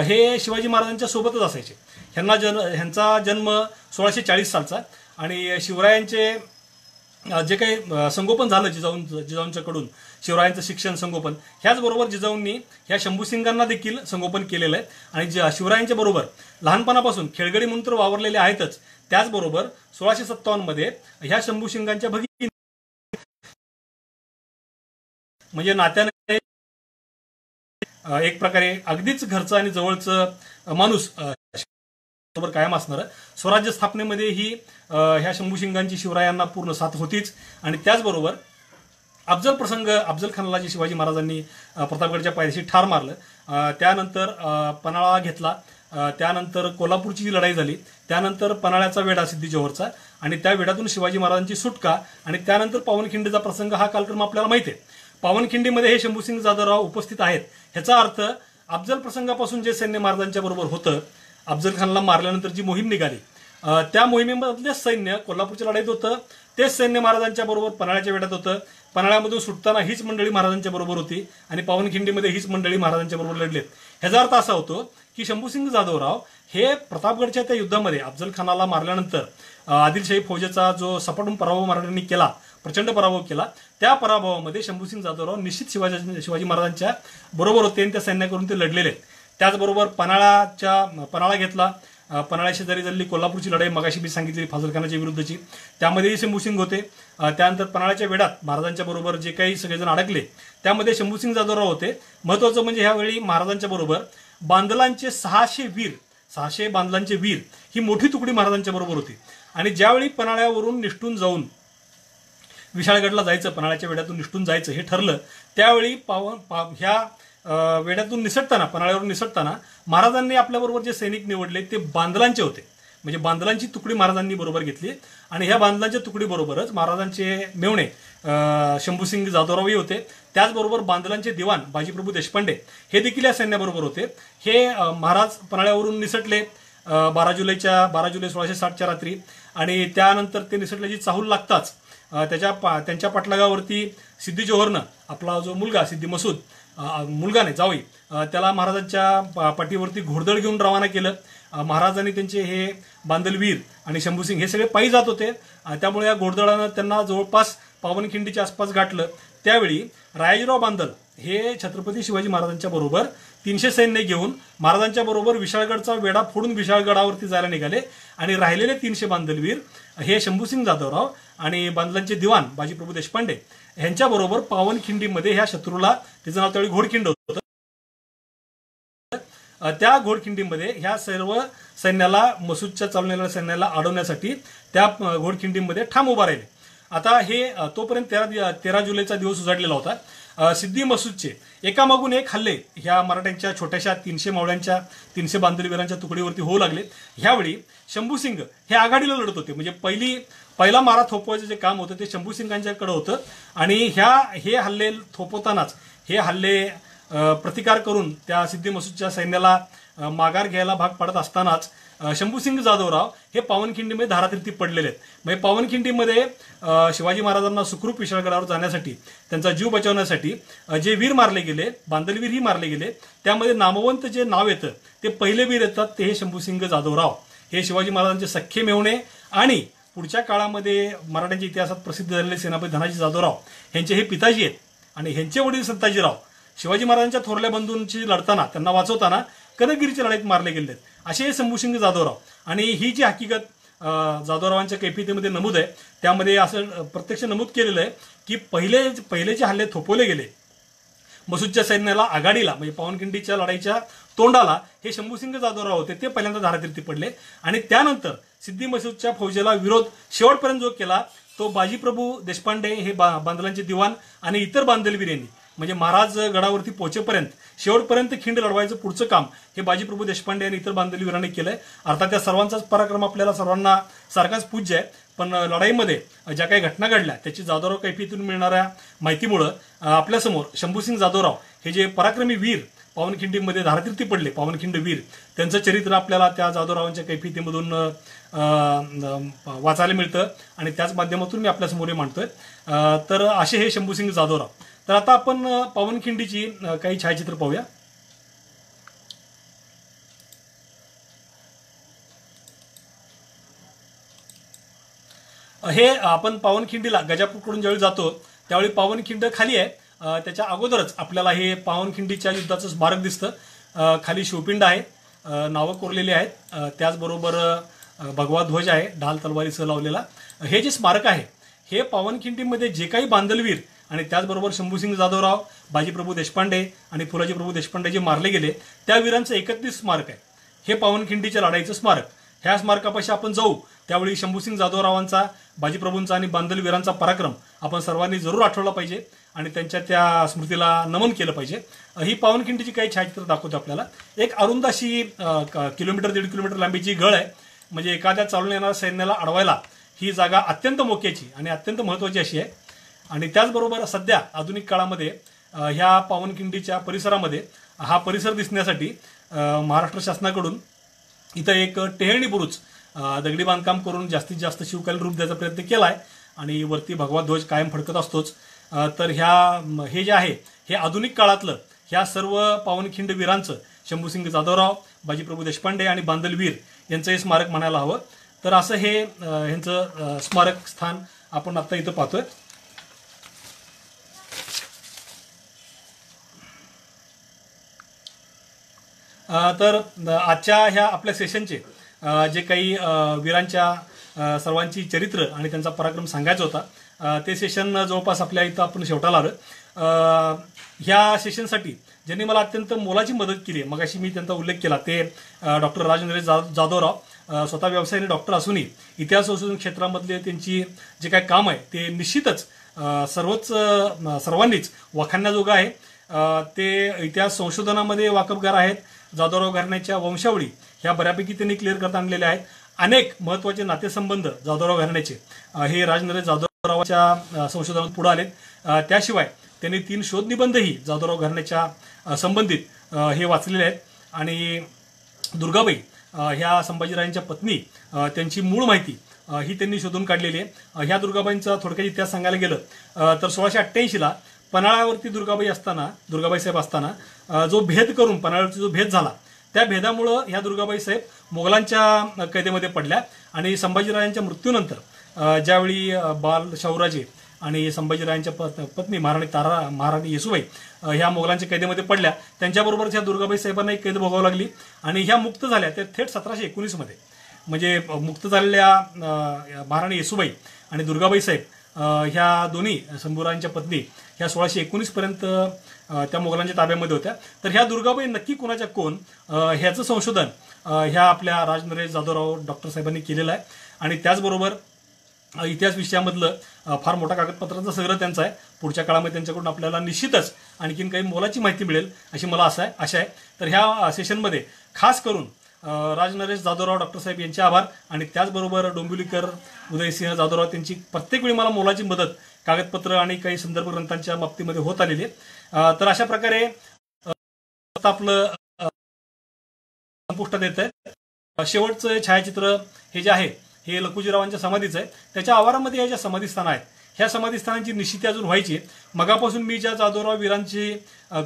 हे शिवाजी महाराजांच्या सोबतच असायचे. ह्यांचा जन्म 1640 सालचा आणि शिवरायांचे जे काही संगोपन झालं जिजाऊंच्याकडून शिवरायांचं शिक्षण संगोपन ह्याचबरोबर जिजाऊंनी ह्या शंभूसिंगांना देखील संगोपन केलेलं आहे आणि शिवरायांच्या बरोबर लहानपणापासून खेळगडी म्हणून तर वावरलेले आहेतच, त्याचबरोबर 1657 मध्ये ह्या शंभूसिंगांच्या भगिनी म्हणजे नात्याने एक प्रकारे अगदीच घरचं आणि जवळचं माणूस कायम असणार. स्वराज्य स्थापनेमध्ये ही ह्या शंभूसिंगांची शिवरायांना पूर्ण साथ होतीच आणि त्याचबरोबर अफजल खानाला जे शिवाजी महाराजांनी प्रतापगडच्या पायथ्याशी ठार मारलं, त्यानंतर पन्हाळा घेतला, त्यानंतर कोल्हापूरची जी लढाई झाली, त्यानंतर पन्हाळ्याचा वेढा सिद्धी जोहरचा आणि त्या वेढ्यातून शिवाजी महाराजांची सुटका आणि त्यानंतर पावनखिंडीचा प्रसंग हा कालक्रम आपल्याला माहिती आहे. पावनखिंडीमध्ये हे शंभूसिंग जाधवराव उपस्थित आहेत. ह्याचा अर्थ अफजल प्रसंगापासून जे सैन्य महाराजांच्या बरोबर होतं, अफजल खानला मारल्यानंतर जी मोहीम निघाली त्या मोहिमेमधले सैन्य कोल्हापूरच्या लढाईत होतं, तेच सैन्य महाराजांच्या बरोबर पन्हाळ्याच्या वेढ्यात होतं. पन्हाळ्यामधून सुटताना हीच मंडळी महाराजांच्या बरोबर होती आणि पावनखिंडीमध्ये हीच मंडळी महाराजांच्या बरोबर लढलेत. ह्याचा अर्थ असा होतो की शंभूसिंग जाधवराव हे प्रतापगडच्या त्या युद्धामध्ये अफजल खानाला मारल्यानंतर आदिलशाही फौजेचा जो सपाटून पराभव मराठ्यांनी केला, प्रचंड पराभव केला, त्या पराभवामध्ये शंभूसिंग जाधवराव निश्चित शिवाजी महाराजांच्या बरोबर होते आणि त्या सैन्याकडून ते लढलेले आहेत. त्याचबरोबर पन्हाळा घेतला, पन्हाळ्या शेजारी झालेली कोल्हापूरची लढाई मगाशी मी सांगितली फाजलखानाच्या विरुद्धची, त्यामध्येही शंभूसिंग होते. त्यानंतर पन्हाळ्याच्या वेढ्यात महाराजांच्या बरोबर जे काही सगळेजण अडकले त्यामध्ये शंभूसिंग जाधवराव होते. महत्वाचं म्हणजे ह्यावेळी महाराजांच्या बरोबर बांदलांचे 600 बांदलांचे वीर ही मोठी तुकडी महाराजांच्या बरोबर होती आणि ज्यावेळी पन्हाळ्यावरून निष्ठून जाऊन विशाळगडला जायचं, पन्हाळ्याच्या वेढ्यातून निष्ठून जायचं हे ठरलं, त्यावेळी ह्या वेढ्यातून निसटताना, पन्हाळ्यावरून निसटताना महाराजांनी आपल्याबरोबर जे सैनिक निवडले ते बांदलांचे होते. म्हणजे बांदलांची तुकडी महाराजांनी बरोबर घेतली आणि ह्या बांदलांच्या तुकडीबरोबरच महाराजांचे मेवणे शंभूसिंग जाधवरावही होते. त्याचबरोबर बांदलांचे दिवाण बाजीप्रभू देशपांडे हे देखील या सैन्याबरोबर होते. हे महाराज पन्हाळ्यावरून निसटले 12 जुलै 1660च्या रात्री आणि त्यानंतर ते निसटल्याची चाहूल लागताच त्यांच्या पाठलागावरती सिद्धी जोहरनं आपला जो मुलगा सिद्धी मसूद, मुलगा नाही जावई, त्याला महाराजांच्या पाठीवरती घोडदळ घेऊन रवाना केलं. महाराजांनी त्यांचे हे बांदलवीर आणि शंभूसिंग हे सगळे पायी जात होते, त्यामुळे या घोडदळानं त्यांना जवळपास पावनखिंडीच्या आसपास गाठलं. त्यावेळी रायाजीराव बांदल हे छत्रपती शिवाजी महाराजांच्या बरोबर 300 सैन्य घेऊन महाराजांच्या बरोबर विशाळगडचा वेढा फोडून विशाळगडावरती जायला निघाले आणि राहिलेले 300 बांदलवीर हे शंभूसिंग जाधवराव आणि बांदलांचे दिवाण बाजीप्रभू देशपांडे ह्यांच्याबरोबर पावनखिंडीमध्ये ह्या शत्रूला, त्याचं नाव त्यावेळी घोडखिंड होतं, त्या घोडखिंडीमध्ये ह्या सर्व सैन्याला, मसूदच्या चालवलेल्या सैन्याला अडवण्यासाठी त्या घोडखिंडीमध्ये ठाम उभा राहिले. आता हे तोपर्यंत 13 जुलैचा दिवस उजाडलेला होता. सिद्धी मसूदचे एकामागून एक हल्ले ह्या मराठ्यांच्या छोट्याशा 300 मावळ्यांच्या, 300 बांदलवीरांच्या तुकडीवरती होऊ लागले. ह्यावेळी शंभूसिंग हे आघाडीला लढत होते. म्हणजे पहिला मारा थोपवायचं जे काम होतं ते शंभूसिंगांच्याकडे होतं आणि हे हल्ले थोपवतानाच, हे हल्ले प्रतिकार करून त्या सिद्धी मसूदच्या सैन्याला माघार घ्यायला भाग पडत असतानाच शंभूसिंग जाधवराव हे पावनखिंडीमध्ये धारातीर्थी पडलेले आहेत. म्हणजे पावनखिंडीमध्ये शिवाजी महाराजांना सुखरूप विशाळगडावर जाण्यासाठी, त्यांचा जीव बचावण्यासाठी जे वीर मारले गेले, बांदलवीरही मारले गेले, त्यामध्ये नामवंत जे नाव येतं ते पहिले वीर येतात ते हे शंभूसिंग जाधवराव. हे शिवाजी महाराजांचे सख्खे मेवणे आणि पुढच्या काळामध्ये मराठ्यांच्या इतिहासात प्रसिद्ध झालेले सेनापती धनाजी जाधवराव यांचे हे पिताजी आहेत आणि ह्यांचे वडील संताजीराव शिवाजी महाराजांच्या थोरल्या बंधूंची लढताना, त्यांना वाचवताना कनकगिरीच्या लढाईत मारले गेले असे शंभूसिंग जाधवराव. आणि ही जी हकीकत जाधवरावांच्या कैफियतीमध्ये नमूद आहे त्यामध्ये असं प्रत्यक्ष नमूद केलेलं आहे की पहिले जे हल्ले थोपवले गेले मसूदच्या सैन्याला आघाडीला, म्हणजे पावनखिंडीच्या लढाईच्या तोंडाला हे शंभूसिंग जाधवराव होते, ते पहिल्यांदा धारातीर्थी पडले. आणि त्यानंतर सिद्धी मसूदच्या फौजेला विरोध शेवटपर्यंत जो केला तो बाजीप्रभू देशपांडे हे बांदलांचे दिवाण आणि इतर बांदलवीर यांनी म्हणजे महाराज गडावरती पोहोचेपर्यंत शेवटपर्यंत खिंड लढवायचं पुढचं काम हे बाजीप्रभू देशपांडे आणि इतर बांधलेली वीरांनी केलंय. अर्थात त्या सर्वांचाच पराक्रम आपल्याला सर्वांना सारखाच पूज्य आहे, पण लढाईमध्ये ज्या काही घटना घडल्या त्याची जाधवराव कैफीतून मिळणाऱ्या माहितीमुळं आपल्यासमोर शंभूसिंग जाधवराव हे जे पराक्रमी वीर पावनखिंडीमध्ये धारातीर्थी पडले, पावनखिंड वीर, त्यांचं चरित्र आपल्याला त्या जाधवरावांच्या कैफियतीमधून वाचायला मिळतं आणि त्याच माध्यमातून मी आपल्यासमोर मांडतोय. तर असे हे शंभूसिंग जाधवराव. तर आता आपण पावनखिंडीची काही छायाचित्र पाहूया. हे आपण पावनखिंडीला गजापूरकडून ज्यावेळी जातो त्यावेळी पावनखिंड खाली आहे. त्याच्या अगोदरच आपल्याला हे पावनखिंडीच्या युद्धाचं स्मारक दिसतं. खाली शिवपिंड आहे, नावं कोरलेली आहेत, त्याचबरोबर भगवा ध्वज आहे ढाल तलवारीसह लावलेला. हे जे स्मारक आहे हे पावनखिंडीमध्ये जे काही बांधलवीर आणि त्याचबरोबर शंभूसिंग जाधवराव, बाजीप्रभू देशपांडे आणि फुलाजीप्रभू देशपांडे जे मारले गेले त्या वीरांचं एकत्रित स्मारक आहे हे पावनखिंडीच्या लढाईचं स्मारक. ह्या स्मारकापाशी आपण जाऊ त्यावेळी शंभूसिंग जाधवरावांचा, बाजीप्रभूंचा आणि बांधलवीरांचा पराक्रम आपण सर्वांनी जरूर आठवला पाहिजे आणि त्यांच्या त्या स्मृतीला नमन केलं पाहिजे. ही पावनखिंडीची काही छायाचित्र दाखवतो आपल्याला. एक अरुंद अशी किलोमीटर 1.5 किलोमीटर लांबीची गळ आहे, म्हणजे एखाद्या चालून येणाऱ्या सैन्याला अडवायला ही जागा अत्यंत मोक्याची आणि अत्यंत महत्त्वाची अशी आहे. आणि त्याचबरोबर सध्या आधुनिक काळामध्ये ह्या पावनखिंडीच्या परिसरामध्ये हा परिसर दिसण्यासाठी महाराष्ट्र शासनाकडून इथं एक टेहळणी बुरुज दगडी बांधकाम करून जास्तीत जास्त शिवकालीन रूप द्यायचा प्रयत्न केला आहे आणि वरती भगवा ध्वज कायम फडकत असतोच. तर हे जे आहे हे आधुनिक काळातलं ह्या सर्व पावनखिंड वीरांचं, शंभूसिंग जाधवराव, बाजीप्रभू देशपांडे आणि बांधलवीर यांचं हे स्मारक म्हणायला हवं. तर असं हे ह्यांचं स्मारक स्थान आपण आता इथं पाहतोय. तर आजच्या ह्या आपल्या सेशनचे जे काही वीरांच्या सर्वांची चरित्र आणि त्यांचा पराक्रम सांगायचा होता ते सेशन जवळपास आपल्या इथं आपण शेवटाला आलं. ह्या सेशनसाठी ज्यांनी मला अत्यंत मोलाची मदत केली, मगाशी मी त्यांचा उल्लेख केला, ते डॉक्टर राजेंद्र जाधवराव. स्वतः व्यवसायाने डॉक्टर असूनही इतिहास संशोधन क्षेत्रामधले त्यांची जे काही काम आहे ते निश्चितच सर्वांनीच वाखाणण्याजोगं आहे. ते इतिहास संशोधनामध्ये वाकबगार आहेत. जाधवराव घराण्याच्या वंशावळी ह्या बऱ्यापैकी त्यांनी क्लिअर करता आणलेल्या आहेत. अनेक महत्त्वाचे नातेसंबंध जाधवराव घराण्याचे हे राजेंद्र जाधवरावांच्या संशोधनात पुढे आलेत. त्याशिवाय त्यांनी 3 शोधनिबंधही जाधवराव घराण्याच्या संबंधित हे वाचलेले आहेत. आणि दुर्गाबाई ह्या संभाजीराजांच्या पत्नी, त्यांची मूळ माहिती ही त्यांनी शोधून काढलेली आहे. ह्या दुर्गाबाईंचा थोडक्यात इतिहास सांगायला गेलं तर 1688ला पन्हाळ्यावरती दुर्गाबाई साहेब असताना जो भेद करून पन्हाळ्यावरती जो भेद झाला त्या भेदामुळं ह्या दुर्गाबाई साहेब मोगलांच्या कैदेमध्ये पडल्या आणि संभाजीराजांच्या मृत्यूनंतर ज्यावेळी बाल शाहूराजे आणि संभाजीराजांच्या पत्नी महाराणी येसुबाई ह्या मोगलांच्या कैदेमध्ये पडल्या, त्यांच्याबरोबरच ह्या दुर्गाबाई साहेबांना एक कैद भोगावी लागली आणि ह्या मुक्त झाल्या त्या थेट 1719 मध्ये. म्हणजे मुक्त झालेल्या महाराणी येसुबाई आणि दुर्गाबाई साहेब ह्या दोन्ही शंभूराजांच्या पत्नी ह्या 1619 पर्यंत त्या मोगलांच्या ताब्यामध्ये होत्या. तर ह्या दुर्गाबाई नक्की कोणाच्या कोण ह्याचं संशोधन ह्या आपल्या राजेंद्र जाधवराव डॉक्टर साहेबांनी केलेलं आहे. आणि त्याचबरोबर इतिहास विषयामधलं फार मोठा कागदपत्रांचा संग्रह त्यांचा आहे. पुढच्या काळामध्ये त्यांच्याकडून आपल्याला निश्चितच आणखीन काही मोलाची माहिती मिळेल अशी मला आशा आहे. तर ह्या सेशनमध्ये खास करून राजनरेश जाधवराव डॉक्टर साहेब यांचे आभार आणि त्याचबरोबर डोंबिवलीकर उदयसिंह जाधवराव त्यांची प्रत्येक वेळी मला मोलाची मदत कागदपत्र आणि काही संदर्भ ग्रंथांच्या बाबतीमध्ये होत आलेली आहे. तर अशा प्रकारे आपलं संपुष्टात येत आहे. शेवटचं छायाचित्र हे जे आहे हे लखुजीरावांच्या समाधीचं आहे. त्याच्या आवारामध्ये या ज्या समाधीस्थान आहेत ह्या समाधीस्थानांची निश्चिती अजून व्हायची. मगापासून मी ज्या जाधवराव वीरांची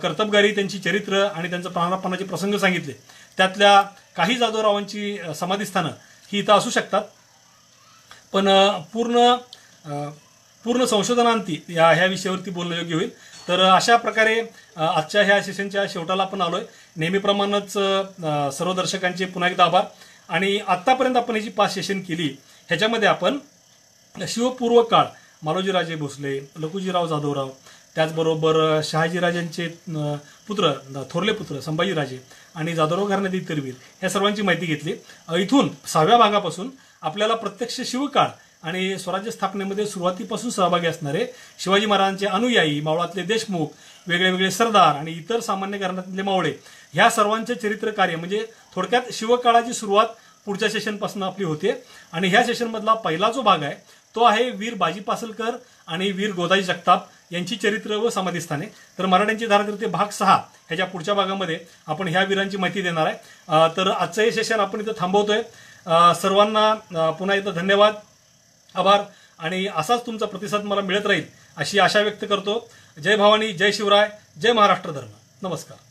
कर्तबगारी, त्यांची चरित्र आणि त्यांचं प्राणार्पणाचे प्रसंग सांगितले त्यातल्या काही जाधवरावांची समाधीस्थानं ही इथं असू शकतात, पण पूर्ण संशोधनांती ह्या विषयावरती बोलणं योग्य होईल. तर अशा प्रकारे आजच्या ह्या सेशनच्या शेवटाला आपण आलोय. नेहमीप्रमाणेच सर्व दर्शकांचे पुन्हा एकदा आभार. आणि आत्तापर्यंत आपण ही जी 5 सेशन केली ह्याच्यामध्ये आपण शिवपूर्व काळ मालोजीराजे भोसले, लखुजीराव जाधवराव, त्याचबरोबर शहाजीराजांचे पुत्र, थोरले पुत्र संभाजीराजे आणि जाधवराव घराण्यातील इतर वीर ह्या सर्वांची माहिती घेतली. इथून 6व्या भागापासून आपल्याला प्रत्यक्ष शिवकाळ आणि स्वराज्य स्थापनेमध्ये सुरुवातीपासून सहभागी असणारे शिवाजी महाराजांचे अनुयायी, मावळातले देशमुख, वेगळे वेगळे सरदार आणि इतर सामान्य घराण्यातले मावळे ह्या सर्वांचे चरित्र कार्य म्हणजे थोडक्यात शिवकाळाची सुरुवात पुढच्या सेशनपासून आपली होते। आणि ह्या सेशनमधला पहिला जो भाग आहे तो आहे वीर बाजी पासलकर आणि वीर गोदाई जगताप यांची चरित्र व समाधीस्थाने। तर मराठ्यांची धारातीर्थे भाग 6 ह्याच्या पुढच्या भागामध्ये आपण ह्या वीरांची माहिती देणार आहे। तर आजचं हे सेशन आपण इथं थांबवतोय। सर्वांना पुन्हा एकदा धन्यवाद, आभार आणि असाच तुमचा प्रतिसाद मला मिळत राहील अशी आशा व्यक्त करतो। जय भवानी, जय शिवराय, जय महाराष्ट्र धर्म। नमस्कार।